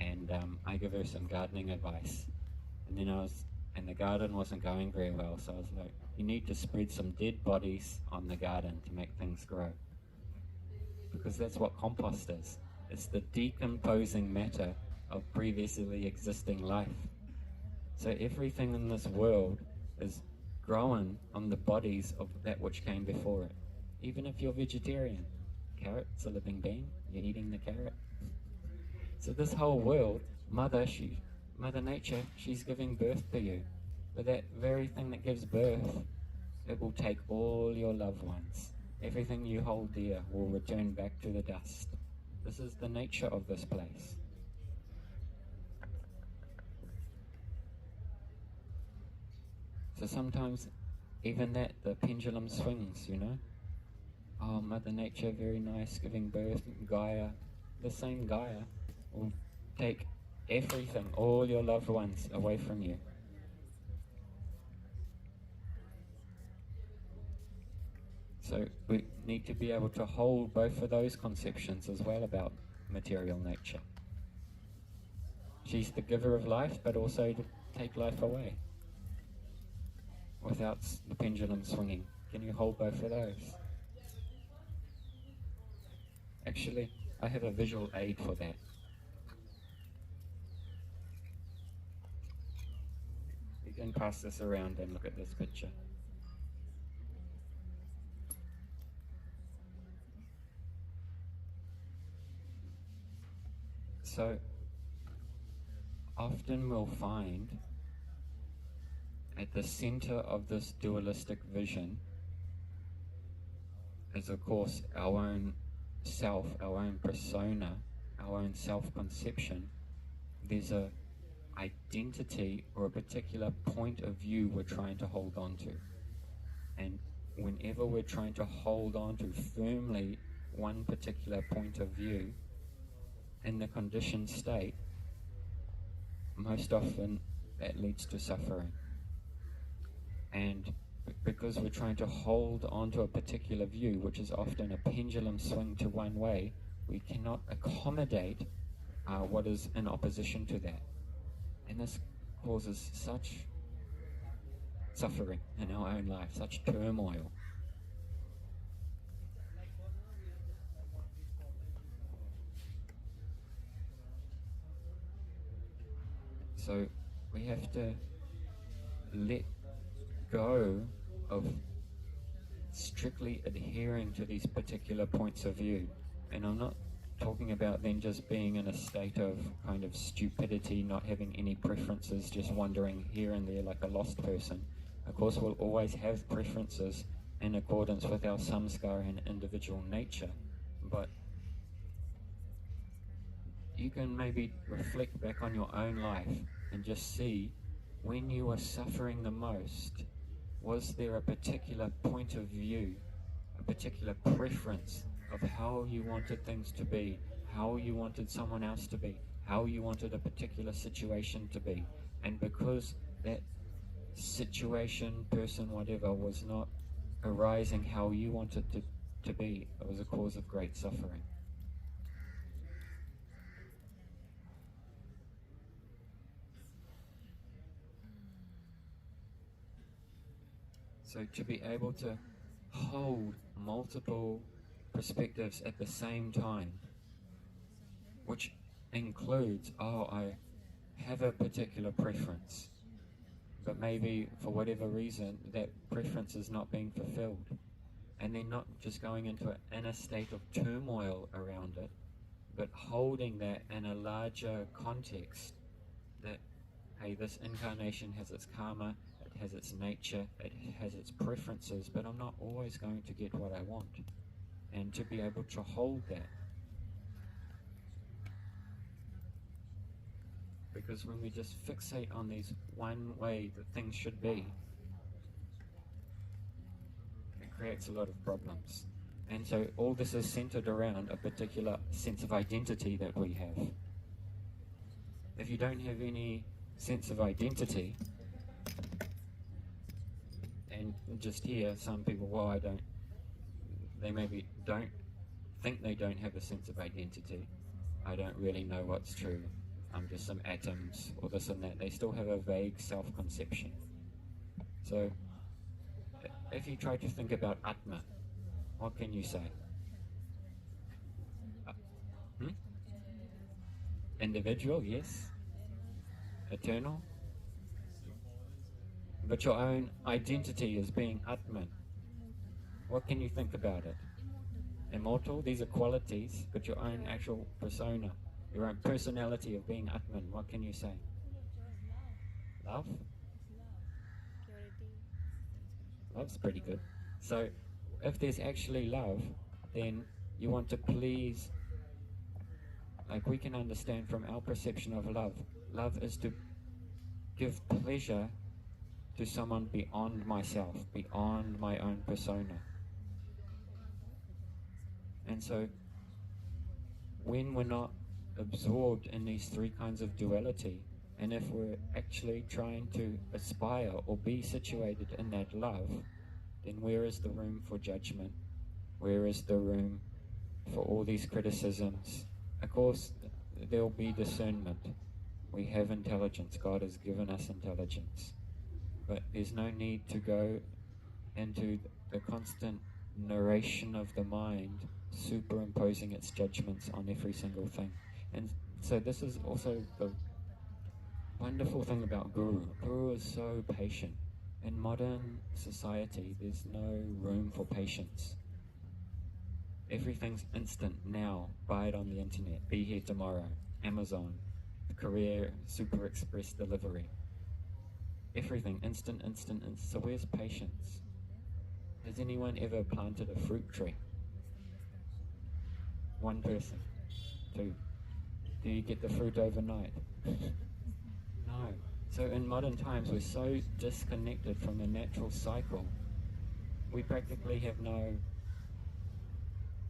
and I gave her some gardening advice. And then and the garden wasn't going very well, so I was like, you need to spread some dead bodies on the garden to make things grow. Because that's what compost is. It's the decomposing matter of previously existing life. So everything in this world is growing on the bodies of that which came before it. Even if you're vegetarian, carrot's a living being, you're eating the carrot. So this whole world, Mother Nature, she's giving birth to you. But that very thing that gives birth, it will take all your loved ones. Everything you hold dear will return back to the dust. This is the nature of this place. So sometimes even that, the pendulum swings, you know. Oh, Mother Nature, very nice, giving birth, Gaia. The same Gaia will take everything, all your loved ones away from you. So we need to be able to hold both of those conceptions as well about material nature. She's the giver of life, but also to take life away without the pendulum swinging. Can you hold both of those? Actually, I have a visual aid for that. You can pass this around and look at this picture. So, often we'll find at the center of this dualistic vision is, of course, our own self, our own persona, our own self-conception. There's a identity or a particular point of view we're trying to hold on to. And whenever we're trying to hold on to firmly one particular point of view, in the conditioned state, most often that leads to suffering. And because we're trying to hold on to a particular view, which is often a pendulum swing to one way, we cannot accommodate what is in opposition to that. And this causes such suffering in our own life, such turmoil. So we have to let go of strictly adhering to these particular points of view. And I'm not talking about then just being in a state of kind of stupidity, not having any preferences, just wandering here and there like a lost person. Of course, we'll always have preferences in accordance with our samskara and individual nature, but you can maybe reflect back on your own life and just see, when you were suffering the most, was there a particular point of view, a particular preference of how you wanted things to be, how you wanted someone else to be, how you wanted a particular situation to be? And because that situation, person, whatever, was not arising how you wanted to be, it was a cause of great suffering. So to be able to hold multiple perspectives at the same time, which includes, oh, I have a particular preference, but maybe for whatever reason that preference is not being fulfilled, and then not just going into an inner state of turmoil around it, but holding that in a larger context, that hey, this incarnation has its karma, it has its nature, it has its preferences, but I'm not always going to get what I want. And to be able to hold that. Because when we just fixate on these one way that things should be, it creates a lot of problems. And so all this is centered around a particular sense of identity that we have. If you don't have any sense of identity, and just here, some people, well, they maybe don't think they don't have a sense of identity. I don't really know what's true. I'm just some atoms, or this and that. They still have a vague self-conception. So, if you try to think about Atma, what can you say? Individual, yes. Eternal. But your own identity as being Atman. What can you think about it? Immortal, these are qualities, but your own actual persona, your own personality of being Atman, what can you say? Love? Purity. Love's pretty good. So, if there's actually love, then you want to please, like we can understand from our perception of love, love is to give pleasure to someone beyond myself, beyond my own persona. And so, when we're not absorbed in these three kinds of duality, and if we're actually trying to aspire or be situated in that love, then where is the room for judgment? Where is the room for all these criticisms? Of course, there'll be discernment. We have intelligence. God has given us intelligence. But there's no need to go into the constant narration of the mind, superimposing its judgments on every single thing. And so this is also the wonderful thing about Guru. Guru is so patient. In modern society, there's no room for patience. Everything's instant now. Buy it on the internet. Be here tomorrow. Amazon, Korea, Super Express delivery. Everything instant, instant, instant. So where's patience? Has anyone ever planted a fruit tree? One person. Two. Do you get the fruit overnight? No. So in modern times, we're so disconnected from the natural cycle. We practically have no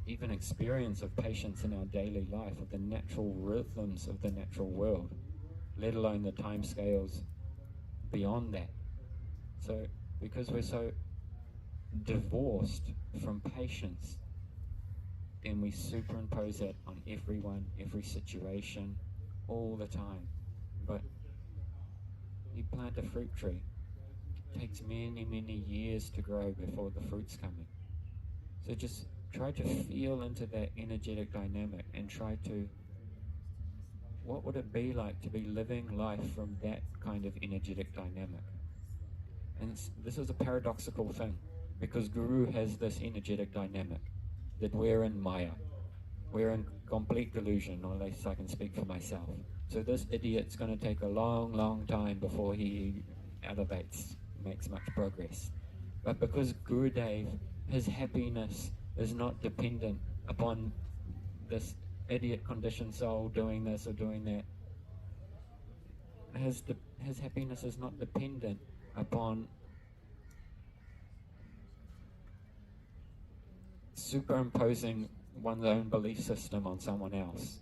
even experience of patience in our daily life, of the natural rhythms of the natural world, let alone the time scales beyond that. So because we're so divorced from patience, then we superimpose that on everyone, every situation, all the time. But you plant a fruit tree, it takes many, many years to grow before the fruit's coming. So just try to feel into that energetic dynamic and try to, what would it be like to be living life from that kind of energetic dynamic? And this is a paradoxical thing, because Guru has this energetic dynamic, that we're in Maya. We're in complete delusion, or at least I can speak for myself. So this idiot's going to take a long, long time before he elevates, makes much progress. But because Gurudev, his happiness is not dependent upon this idiot conditioned soul doing this or doing that. His happiness is not dependent upon superimposing one's own belief system on someone else.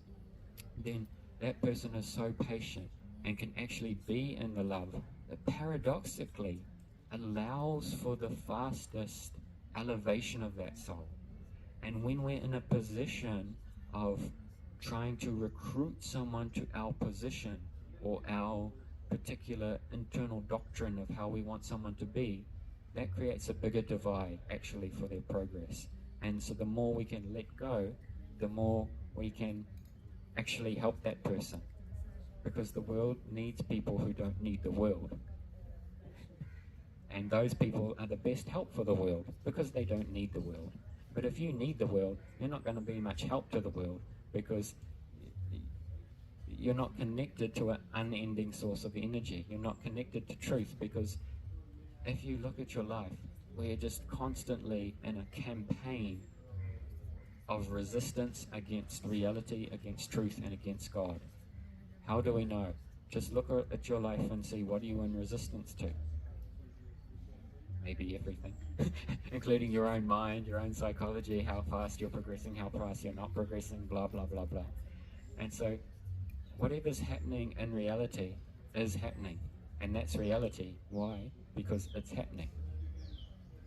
Then that person is so patient and can actually be in the love that paradoxically allows for the fastest elevation of that soul. And when we're in a position of trying to recruit someone to our position or our particular internal doctrine of how we want someone to be, that creates a bigger divide actually for their progress. And so the more we can let go, the more we can actually help that person. Because the world needs people who don't need the world. And those people are the best help for the world because they don't need the world. But if you need the world, you're not going to be much help to the world because you're not connected to an unending source of energy. You're not connected to truth because if you look at your life, we're just constantly in a campaign of resistance against reality, against truth, and against God. How do we know? Just look at your life and see, what are you in resistance to? Maybe everything, including your own mind, your own psychology, how fast you're progressing, how fast you're not progressing, blah, blah, blah, blah. And so whatever's happening in reality is happening. And that's reality. Why? Because it's happening.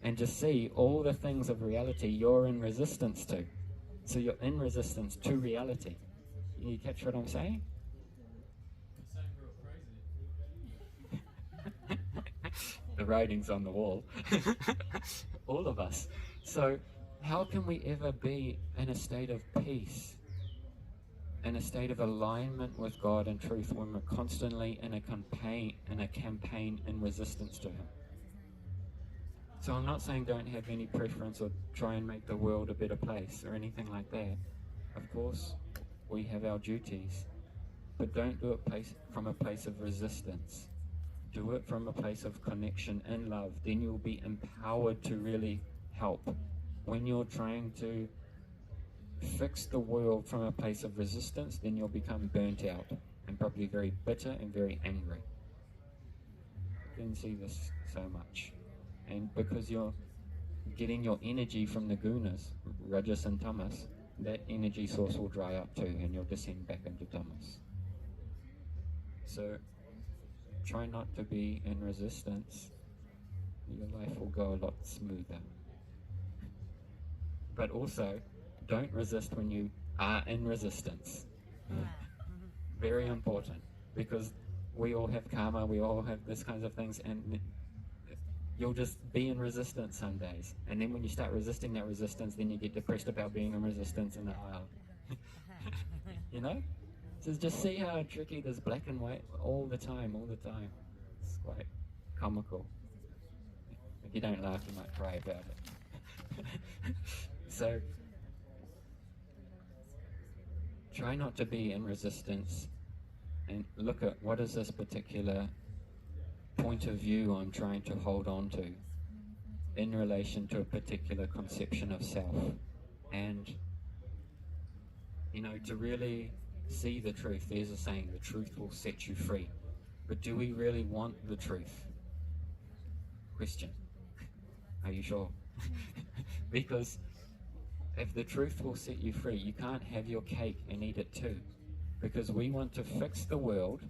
And just see all the things of reality you're in resistance to. So you're in resistance to reality. You catch what I'm saying? The writing's on the wall. All of us. So how can we ever be in a state of peace, in a state of alignment with God and truth, when we're constantly in a campaign in resistance to Him? So I'm not saying don't have any preference or try and make the world a better place or anything like that. Of course, we have our duties, but don't do it from a place of resistance. Do it from a place of connection and love. Then you'll be empowered to really help. When you're trying to fix the world from a place of resistance, then you'll become burnt out and probably very bitter and very angry. You can see this so much. And because you're getting your energy from the gunas, rajas and tamas, that energy source will dry up too, and you'll descend back into tamas. So try not to be in resistance. Your life will go a lot smoother. But also, don't resist when you are in resistance. Very important, because we all have karma, we all have this kinds of things, and you'll just be in resistance some days. And then when you start resisting that resistance, then you get depressed about being in resistance in the aisle. You know? So just see how tricky this black and white all the time. It's quite comical. If you don't laugh, you might cry about it. So try not to be in resistance and look at what is this particular point of view I'm trying to hold on to in relation to a particular conception of self. And, you know, to really see the truth, there's a saying, the truth will set you free. But do we really want the truth? Question. Are you sure? Because if the truth will set you free, you can't have your cake and eat it too. Because we want to fix the world,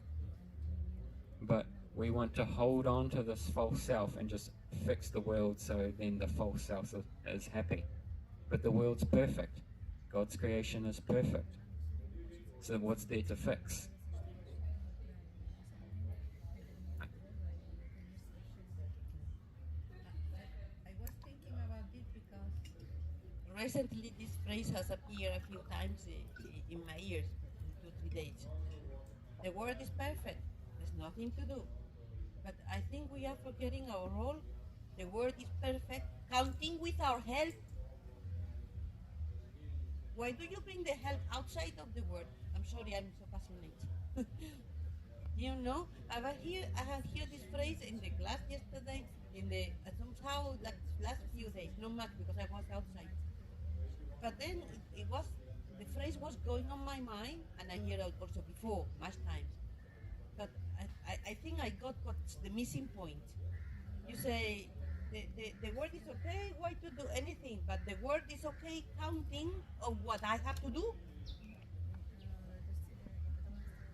but we want to hold on to this false self and just fix the world so then the false self is happy. But the world's perfect. God's creation is perfect. So what's there to fix? I was thinking about this because recently this phrase has appeared a few times in my ears in 2-3 days. The world is perfect. There's nothing to do. But I think we are forgetting our role. The world is perfect, counting with our health. Why do you bring the health outside of the world? I'm sorry, I'm so passionate. You know, I have heard this phrase in the class yesterday, somehow like last few days, not much because I was outside. But then the phrase was going on my mind, and I heard it also before, much times. But I think I got what's the missing point. You say, the word is okay, why to do anything? But the word is okay counting of what I have to do.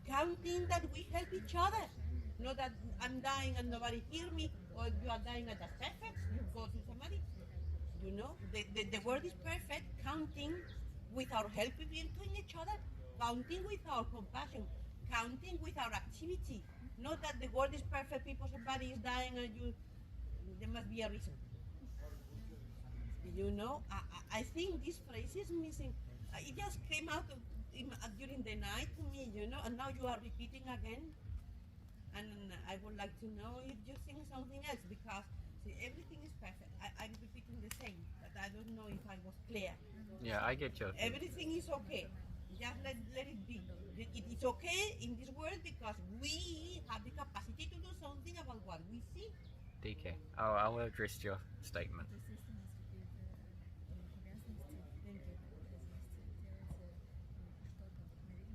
Counting that we help each other. Not that I'm dying and nobody hear me, or you are dying at a perfect, you go to somebody. You know, the word is perfect, counting with our help between each other, counting with our compassion, counting with our activity. Not that the world is perfect, somebody is dying and there must be a reason. You know, I think this phrase is missing. It just came out during the night to me, you know, and now you are repeating again. And I would like to know if you think something else, because see, everything is perfect. I'm repeating the same, but I don't know if I was clear. Yeah, I get you. Everything is okay. Just let it be. It is okay in this world because we have the capacity to do something about what we see. DK. I'll address your statement. The system has to be thank you.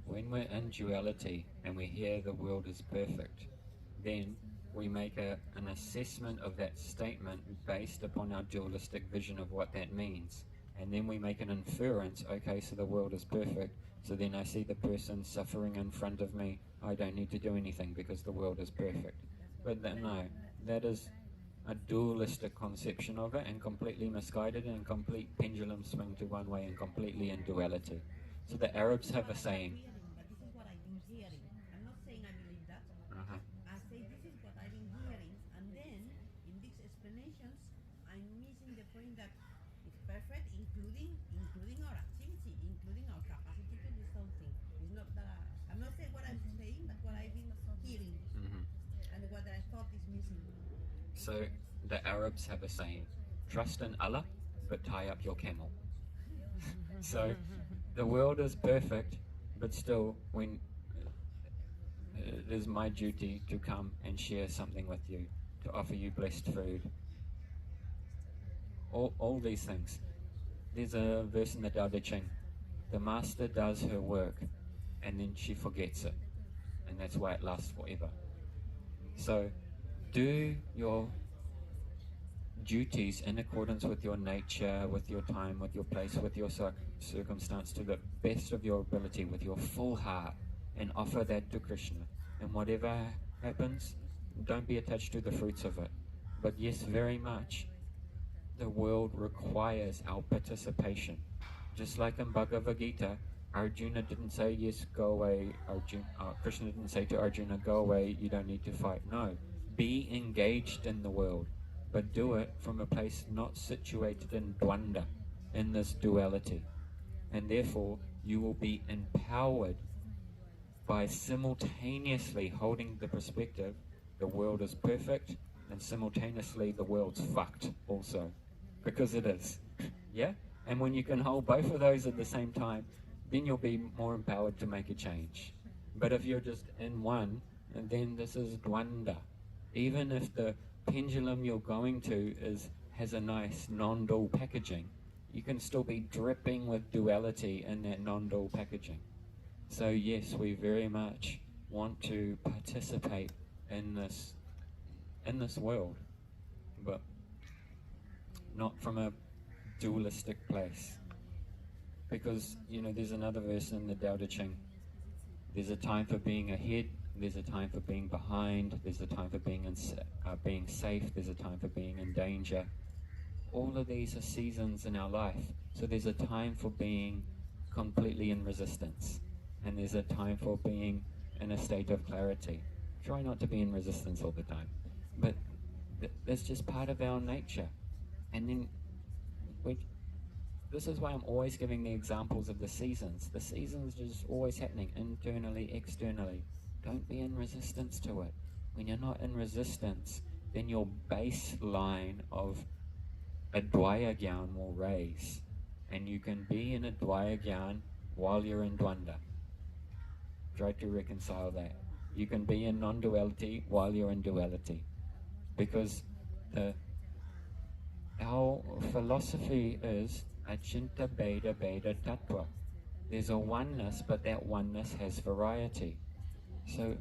When we're in duality and we hear the world is perfect, then we make an assessment of that statement based upon our dualistic vision of what that means. And then we make an inference, okay, so the world is perfect, so then I see the person suffering in front of me, I don't need to do anything because the world is perfect. But no, that is a dualistic conception of it, and completely misguided, and complete pendulum swing to one way and completely in duality. So the Arabs have a saying. But this is what I've been hearing. I'm not saying I believe that. Uh-huh. I say this is what I've been hearing, and then in these explanations, I'm missing the point that it's perfect, including our activity, including our capacity to do something. It's not that I'm not saying what I'm saying, but what I've been hearing, and what I thought is missing. So the Arabs have a saying, trust in Allah, but tie up your camel. So the world is perfect, but still, when it is my duty to come and share something with you, to offer you blessed food, all these things. There's a verse in the Tao Te Ching, the master does her work and then she forgets it, and that's why it lasts forever. So do your duties in accordance with your nature, with your time, with your place, with your circumstance, to the best of your ability, with your full heart, and offer that to Krishna. And whatever happens, don't be attached to the fruits of it. But yes, very much, the world requires our participation. Just like in Bhagavad Gita, Arjuna didn't say, yes, go away. Krishna didn't say to Arjuna, go away, you don't need to fight. No, be engaged in the world, but do it from a place not situated in dvanda, in this duality. And therefore, you will be empowered by simultaneously holding the perspective, the world is perfect, and simultaneously the world's fucked also. Because it is. Yeah? And when you can hold both of those at the same time, then you'll be more empowered to make a change. But if you're just in one, and then this is dvanda. Even if the pendulum you're going to has a nice non-dual packaging, you can still be dripping with duality in that non-dual packaging. So yes, we very much want to participate in this world, but not from a dualistic place. Because, there's another verse in the Tao Te Ching. There's a time for being ahead, there's a time for being behind, there's a time for being safe, there's a time for being in danger. All of these are seasons in our life. So there's a time for being completely in resistance, and there's a time for being in a state of clarity. Try not to be in resistance all the time, but that's just part of our nature. And then this is why I'm always giving the examples of the seasons. The seasons are just always happening, internally, externally. Don't be in resistance to it. When you're not in resistance, then your baseline of a Dvaya Gyan will raise. And you can be in a Dvaya Gyan while you're in Dvanda. Try to reconcile that. You can be in non-duality while you're in duality. Because our philosophy is Achinta Beda Beda Tattva. There's a oneness, but that oneness has variety. So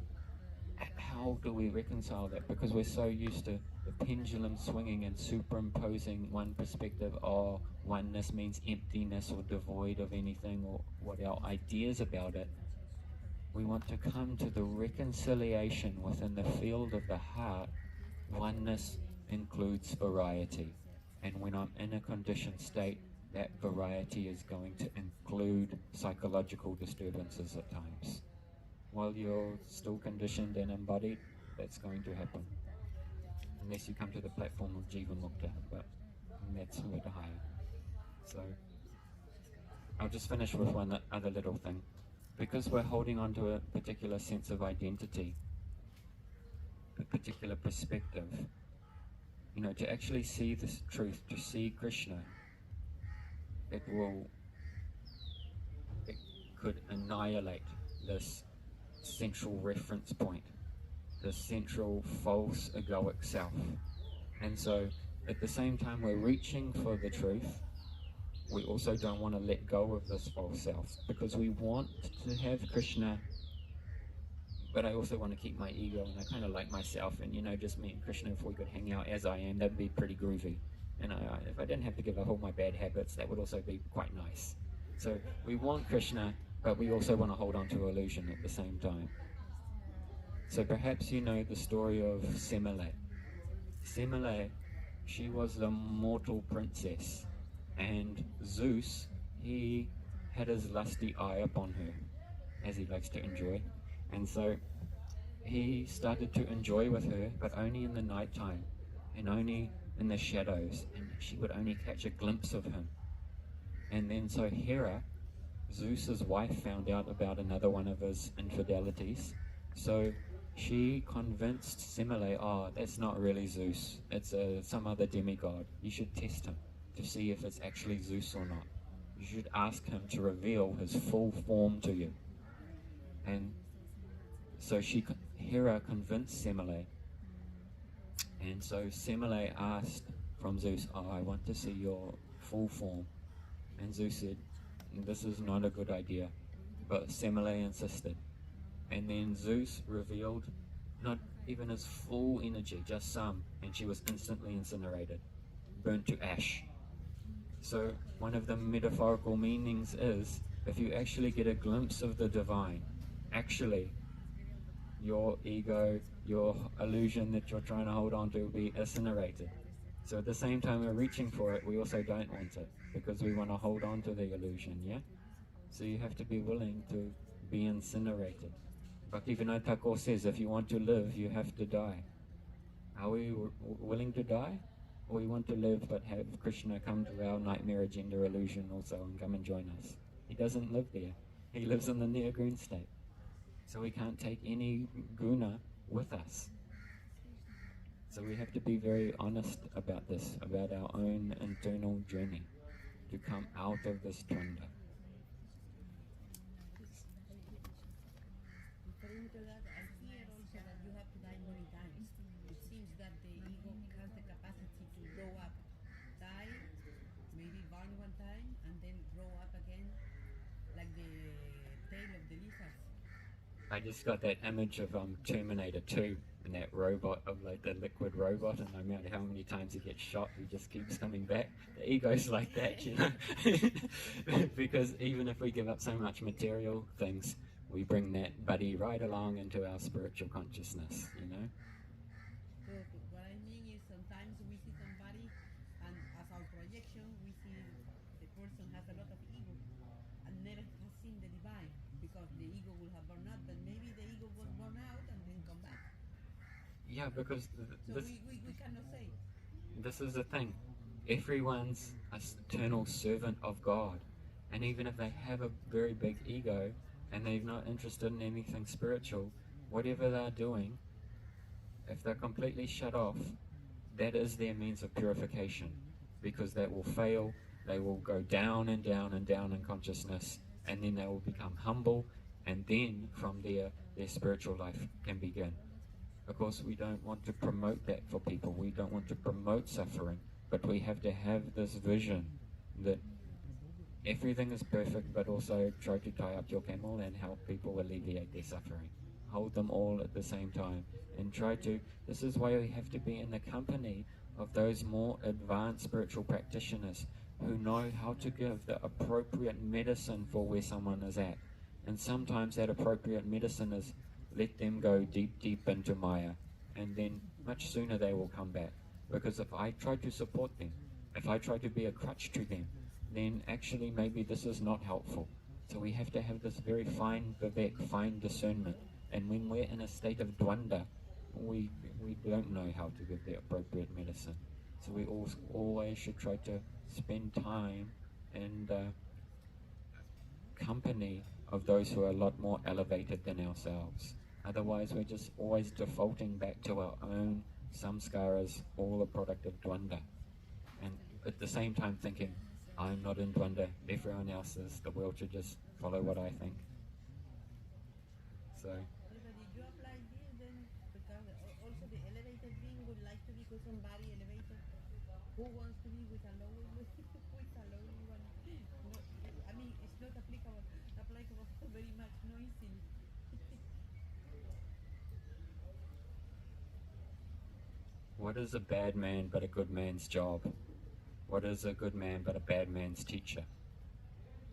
how do we reconcile that? Because we're so used to the pendulum swinging and superimposing one perspective, or oneness means emptiness or devoid of anything, or what our ideas about it. We want to come to the reconciliation within the field of the heart. Oneness includes variety. And when I'm in a conditioned state, that variety is going to include psychological disturbances at times. While you're still conditioned and embodied, that's going to happen. Unless you come to the platform of Jiva Mukta, but that's a bit higher. So, I'll just finish with one other little thing. Because we're holding on to a particular sense of identity, a particular perspective, to actually see this truth, to see Krishna, it could annihilate this central reference point, the central false egoic self. And so at the same time we're reaching for the truth, we also don't want to let go of this false self, because we want to have Krishna, but I also want to keep my ego, and I kind of like myself, and just me and Krishna, if we could hang out as I am, that'd be pretty groovy. And if I didn't have to give up all my bad habits, that would also be quite nice. So we want Krishna, but we also want to hold on to illusion at the same time. So perhaps you know the story of Semele. Semele, she was a mortal princess, and Zeus, he had his lusty eye upon her, as he likes to enjoy. And so he started to enjoy with her, but only in the night time, and only in the shadows, and she would only catch a glimpse of him. And then so Hera, Zeus's wife, found out about another one of his infidelities. So she convinced Semele, oh, that's not really Zeus, it's some other demigod. You should test him to see if it's actually Zeus or not. You should ask him to reveal his full form to you. And so Hera convinced Semele, and so Semele asked from Zeus, oh, I want to see your full form. And Zeus said, this is not a good idea, but Semele insisted. And then Zeus revealed not even his full energy, just some, and she was instantly incinerated, burnt to ash. So one of the metaphorical meanings is, if you actually get a glimpse of the divine, actually your ego, your illusion that you're trying to hold on to will be incinerated. So at the same time we're reaching for it, we also don't want it, because we want to hold on to the illusion, yeah? So you have to be willing to be incinerated. Bhaktivinoda Thakur says, if you want to live, you have to die. Are we willing to die? Or we want to live but have Krishna come to our nightmare agenda illusion also and come and join us? He doesn't live there. He lives in the nirguna state. So we can't take any guna with us. So we have to be very honest about this, about our own internal journey to come out of this dvanda. Referring to that, I hear also that you have to die many times. It seems that the ego has the capacity to grow up, die, maybe burn one time, and then grow up again, like the tail of the lizard. I just got that image of Terminator 2 and that robot, of like the liquid robot, and no matter how many times he gets shot, he just keeps coming back. The ego's like that, you know. Because even if we give up so much material things, we bring that buddy right along into our spiritual consciousness, you know. So what I mean is sometimes we see somebody, and as our projection, we see the person has a lot of ego and never has seen the divine, because the ego will have burned out, but maybe the ego was burned out and then come back. Yeah, because So we cannot say. this is the thing. Everyone's an eternal servant of God. And even if they have a very big ego and they're not interested in anything spiritual, whatever they're doing, if they're completely shut off, that is their means of purification. Because that will fail, they will go down and down and down in consciousness, and then they will become humble, and then from there, their spiritual life can begin. Of course, we don't want to promote that for people. We don't want to promote suffering, but we have to have this vision that everything is perfect, but also try to tie up your camel and help people alleviate their suffering. Hold them all at the same time and try to, this is why we have to be in the company of those more advanced spiritual practitioners who know how to give the appropriate medicine for where someone is at. And sometimes that appropriate medicine is let them go deep, deep into Maya, and then much sooner they will come back. Because if I try to support them, if I try to be a crutch to them, then actually maybe this is not helpful. So we have to have this very fine vivek, fine discernment. And when we're in a state of dvanda, we don't know how to give the appropriate medicine. So we always should try to spend time in the company of those who are a lot more elevated than ourselves. Otherwise, we're just always defaulting back to our own samskaras, all a product of dvanda. And at the same time thinking, I'm not in dvanda, everyone else is, the world should just follow what I think. So, Yeah, but if you apply this, then because also the elevated being would like to be with somebody elevated. who wants to be with a lonely with a lonely one? No, I mean it's not applicable very much, no easily. What is a bad man but a good man's job? What is a good man but a bad man's teacher?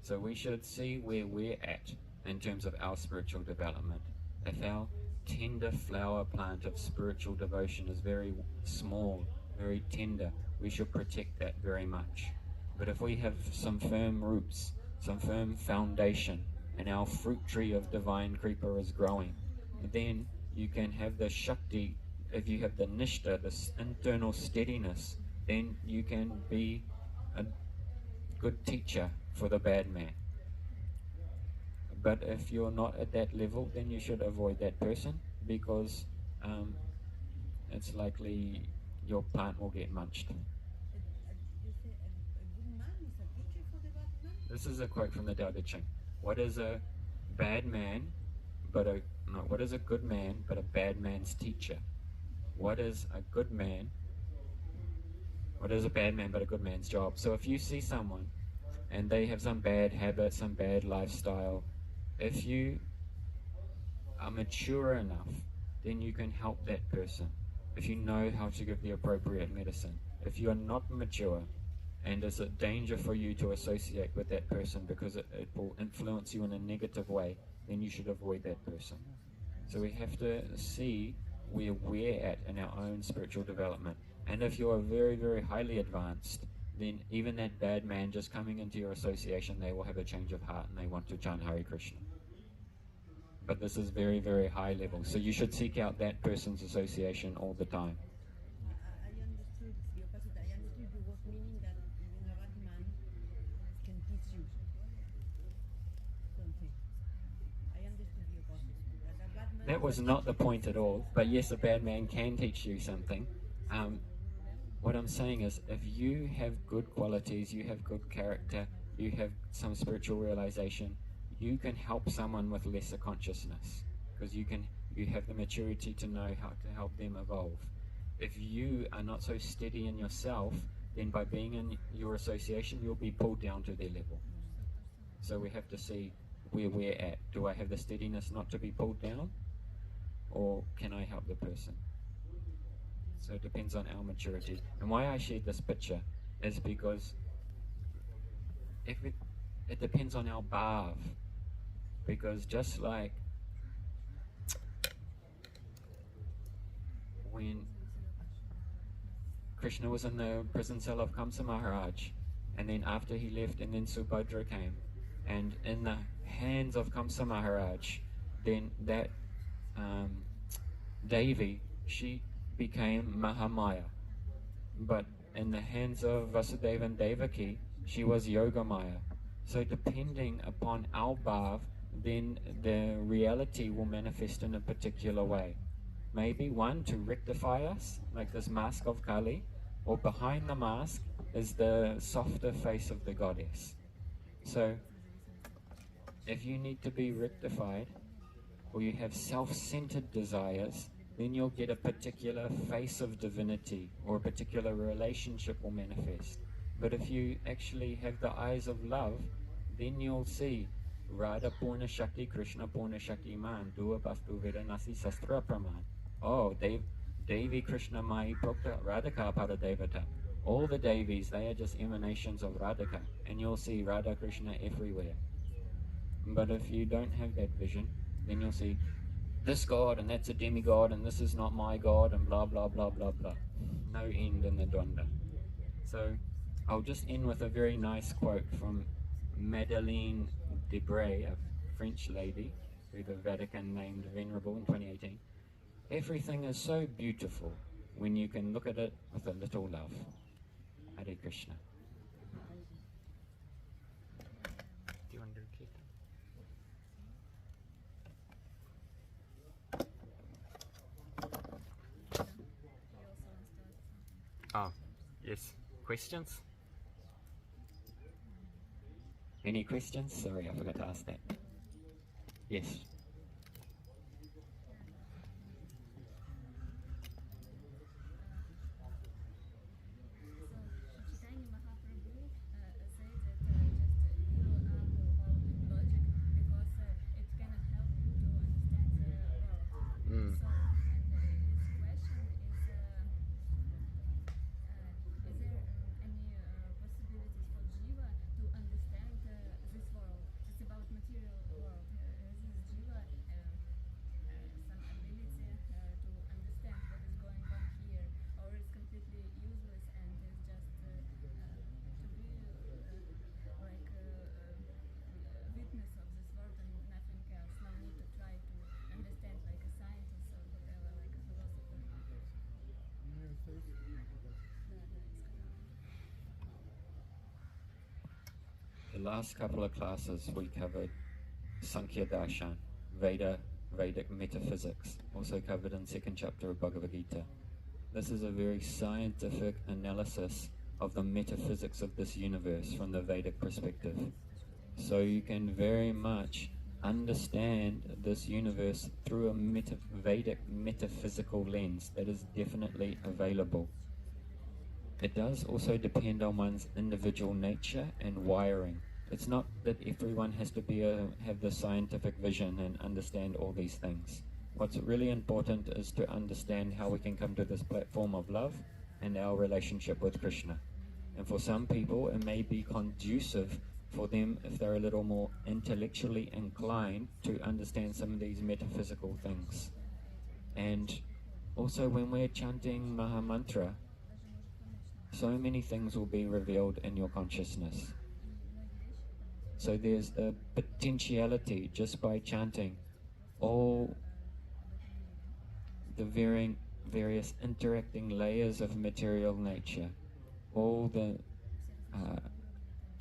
So we should see where we're at in terms of our spiritual development. If our tender flower plant of spiritual devotion is very small, very tender, we should protect that very much. But if we have some firm roots, some firm foundation, and our fruit tree of divine creeper is growing, then you can have the Shakti. If you have the Nishta, this internal steadiness, then you can be a good teacher for the bad man. But if you're not at that level, then you should avoid that person, because it's likely your plant will get munched. You say a good man is a teacher for the bad man? This is a quote from the Tao Te Ching. What is a bad man, what is a good man but a bad man's teacher? What is a good man? What is a bad man but a good man's job? So if you see someone and they have some bad habits, some bad lifestyle, if you are mature enough, then you can help that person. If you know how to give the appropriate medicine. If you are not mature, and is it danger for you to associate with that person because it will influence you in a negative way, then you should avoid that person. So we have to see where we're at in our own spiritual development. And if you're very, very highly advanced, then even that bad man just coming into your association, they will have a change of heart and they want to chant Hare Krishna. But this is very, very high level. So you should seek out that person's association all the time. I understood the opposite. I understood you was meaning that even a bad man can teach you something. I understood the opposite. That a bad man That was not the point at all. But yes, a bad man can teach you something. What I'm saying is, if you have good qualities, you have good character, you have some spiritual realization, you can help someone with lesser consciousness, because you have the maturity to know how to help them evolve. If you are not so steady in yourself, then by being in your association, you'll be pulled down to their level. So we have to see where we're at. Do I have the steadiness not to be pulled down, or can I help the person? So it depends on our maturity. And why I shared this picture is because it depends on our bhav. Because just like when Krishna was in the prison cell of Kamsa Maharaj, and then after he left, and then Subhadra came, and in the hands of Kamsa Maharaj, then that Devi, she became Mahamaya. But in the hands of Vasudeva and Devaki, she was Yogamaya. So depending upon our bhav, then the reality will manifest in a particular way. Maybe one, to rectify us, like this mask of Kali, or behind the mask is the softer face of the goddess. So if you need to be rectified, or you have self-centered desires, then you'll get a particular face of divinity, or a particular relationship will manifest. But if you actually have the eyes of love, then you'll see Radha Purna Shakti, Krishna Purna Shakti Man, Dua Bhaktu Vedanasi Sastra Praman. Oh, Devi Krishna Mai Prokta Radhika Paradevata. All the Devis, they are just emanations of Radhika, and you'll see Radha Krishna everywhere. But if you don't have that vision, then you'll see this God, and that's a demigod, and this is not my God, and blah, blah, blah, blah, blah. No end in the Dwanda. So I'll just end with a very nice quote from Madeleine Debray, a French lady who the Vatican named Venerable in 2018. Everything is so beautiful when you can look at it with a little love. Hare Krishna. Do you want to do Kirtan? Oh, yes. Questions? Any questions? Sorry, I forgot to ask that. Yes. the last couple of classes we covered Sankhya Darshan, Vedic metaphysics, also covered in second chapter of Bhagavad Gita. This is a very scientific analysis of the metaphysics of this universe from the Vedic perspective. So you can very much understand this universe through a Vedic metaphysical lens that is definitely available. It does also depend on one's individual nature and wiring. It's not that everyone has to have the scientific vision and understand all these things. What's really important is to understand how we can come to this platform of love and our relationship with Krishna. And for some people, it may be conducive for them if they're a little more intellectually inclined to understand some of these metaphysical things. And also when we're chanting Maha Mantra, so many things will be revealed in your consciousness. So there's the potentiality just by chanting all the various interacting layers of material nature, all the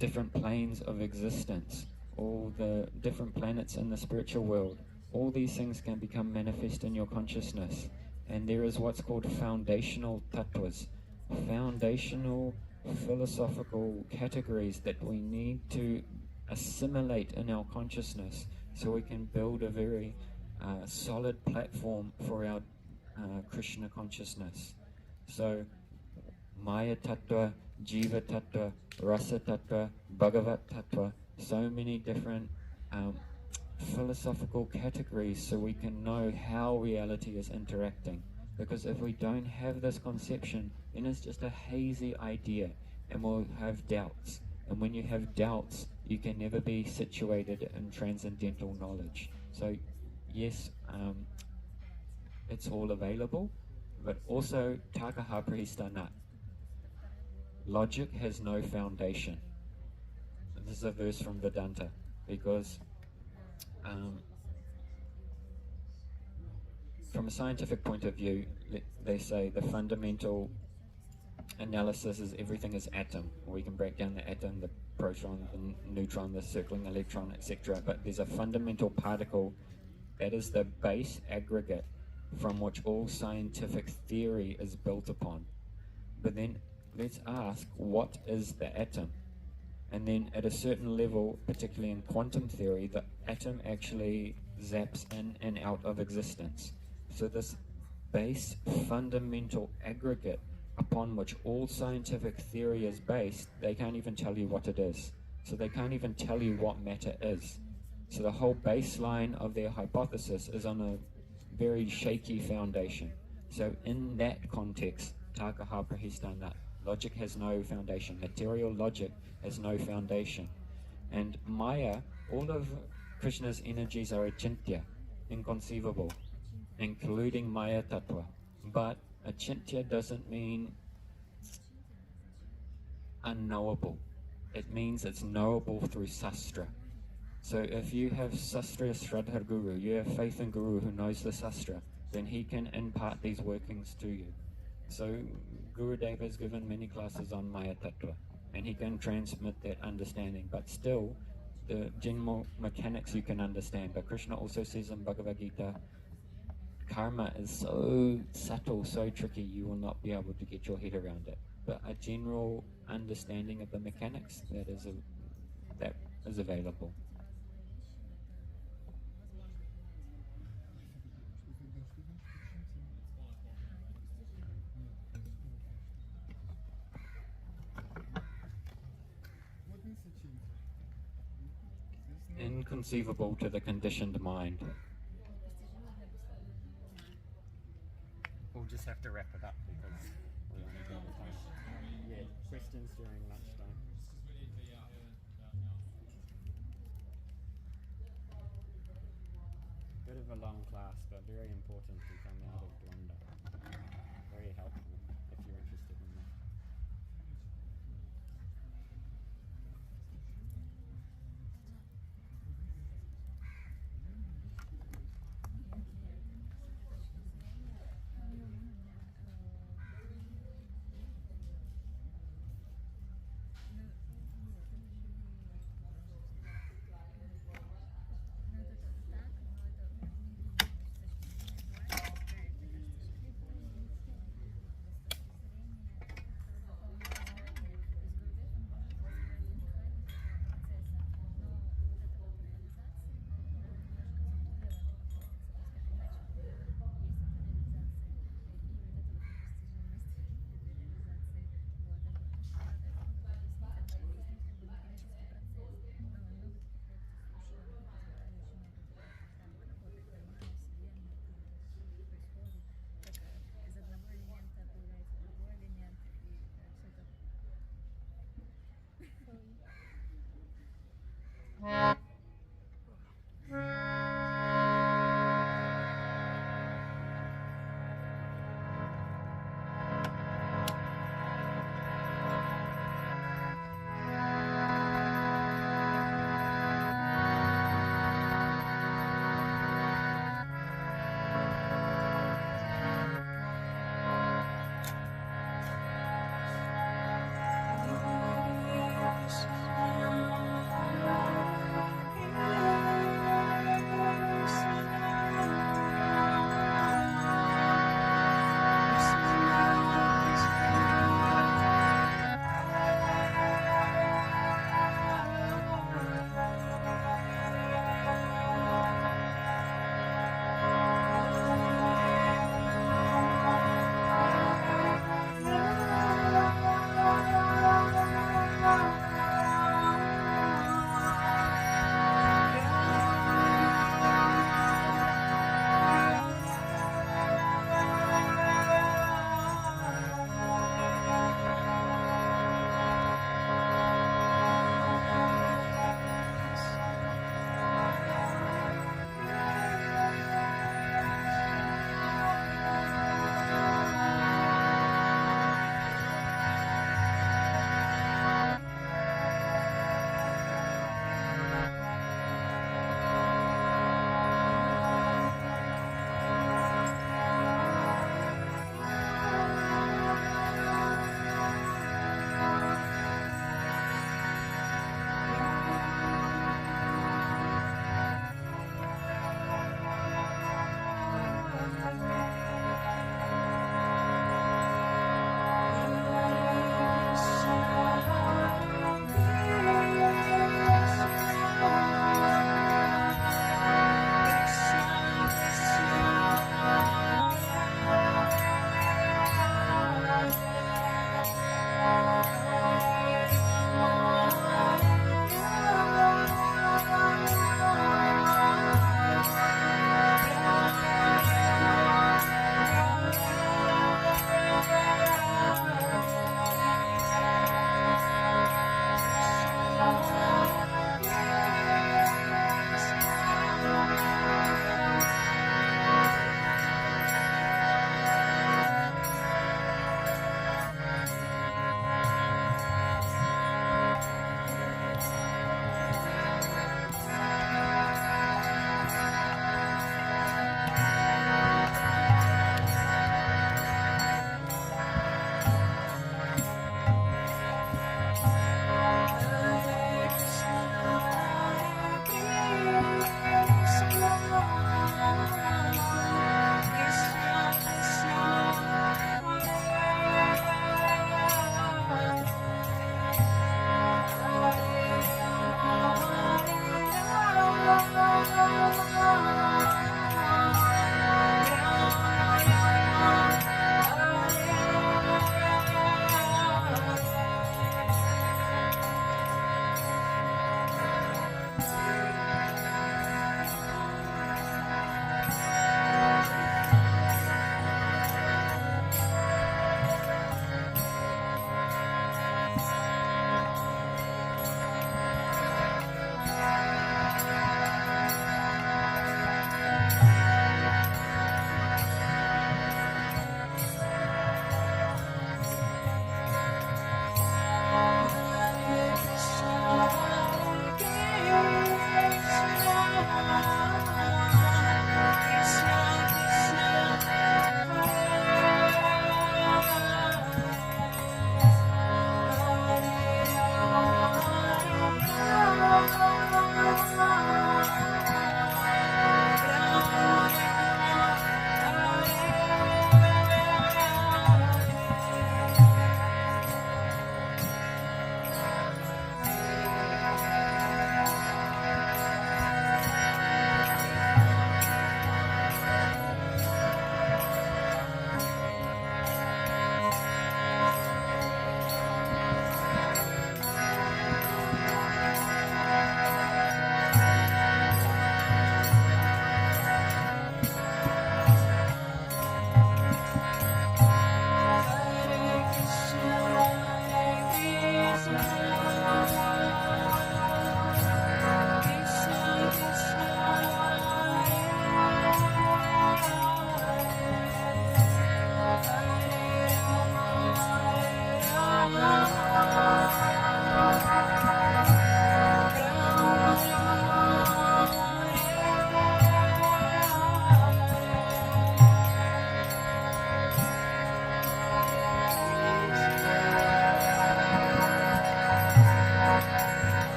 different planes of existence, all the different planets in the spiritual world. All these things can become manifest in your consciousness. And there is what's called foundational tattvas, foundational philosophical categories that we need to assimilate in our consciousness so we can build a very solid platform for our Krishna consciousness. So Maya Tattva, Jiva Tattva, Rasa Tattva, Bhagavat Tattva, so many different philosophical categories so we can know how reality is interacting. Because if we don't have this conception, then it's just a hazy idea and we'll have doubts. And when you have doubts, you can never be situated in transcendental knowledge. So yes, it's all available, but also Takaha Prahistanat. Logic has no foundation. This is a verse from Vedanta, because from a scientific point of view, they say the fundamental analysis is everything is atom. We can break down the atom, the proton, the neutron, the circling electron, etc. But there's a fundamental particle that is the base aggregate from which all scientific theory is built upon. But then let's ask, what is the atom? And then at a certain level, particularly in quantum theory, the atom actually zaps in and out of existence. So this base fundamental aggregate upon which all scientific theory is based, they can't even tell you what it is. So they can't even tell you what matter is. So the whole baseline of their hypothesis is on a very shaky foundation. So in that context, Takaha Prahistanat, logic has no foundation. Material logic has no foundation. And Maya, all of Krishna's energies are achintya, inconceivable, including Maya Tattva. But achintya doesn't mean unknowable. It means it's knowable through sastra. So if you have Sastra Shraddha Guru, you have faith in Guru who knows the Sastra, then he can impart these workings to you. So Guru Deva has given many classes on Maya Tattva, and he can transmit that understanding. But still, the general mechanics you can understand. But Krishna also says in Bhagavad Gita, karma is so subtle, so tricky, you will not be able to get your head around it. But a general understanding of the mechanics, that is available. Inconceivable to the conditioned mind. We'll just have to wrap it up because we're running out of time. Yeah, questions during lunchtime. Bit of a long class, but very important to come out of Dwanda. Very helpful if you're interested in that.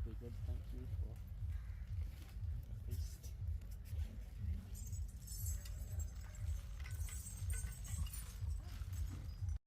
Okay, good. Thanks.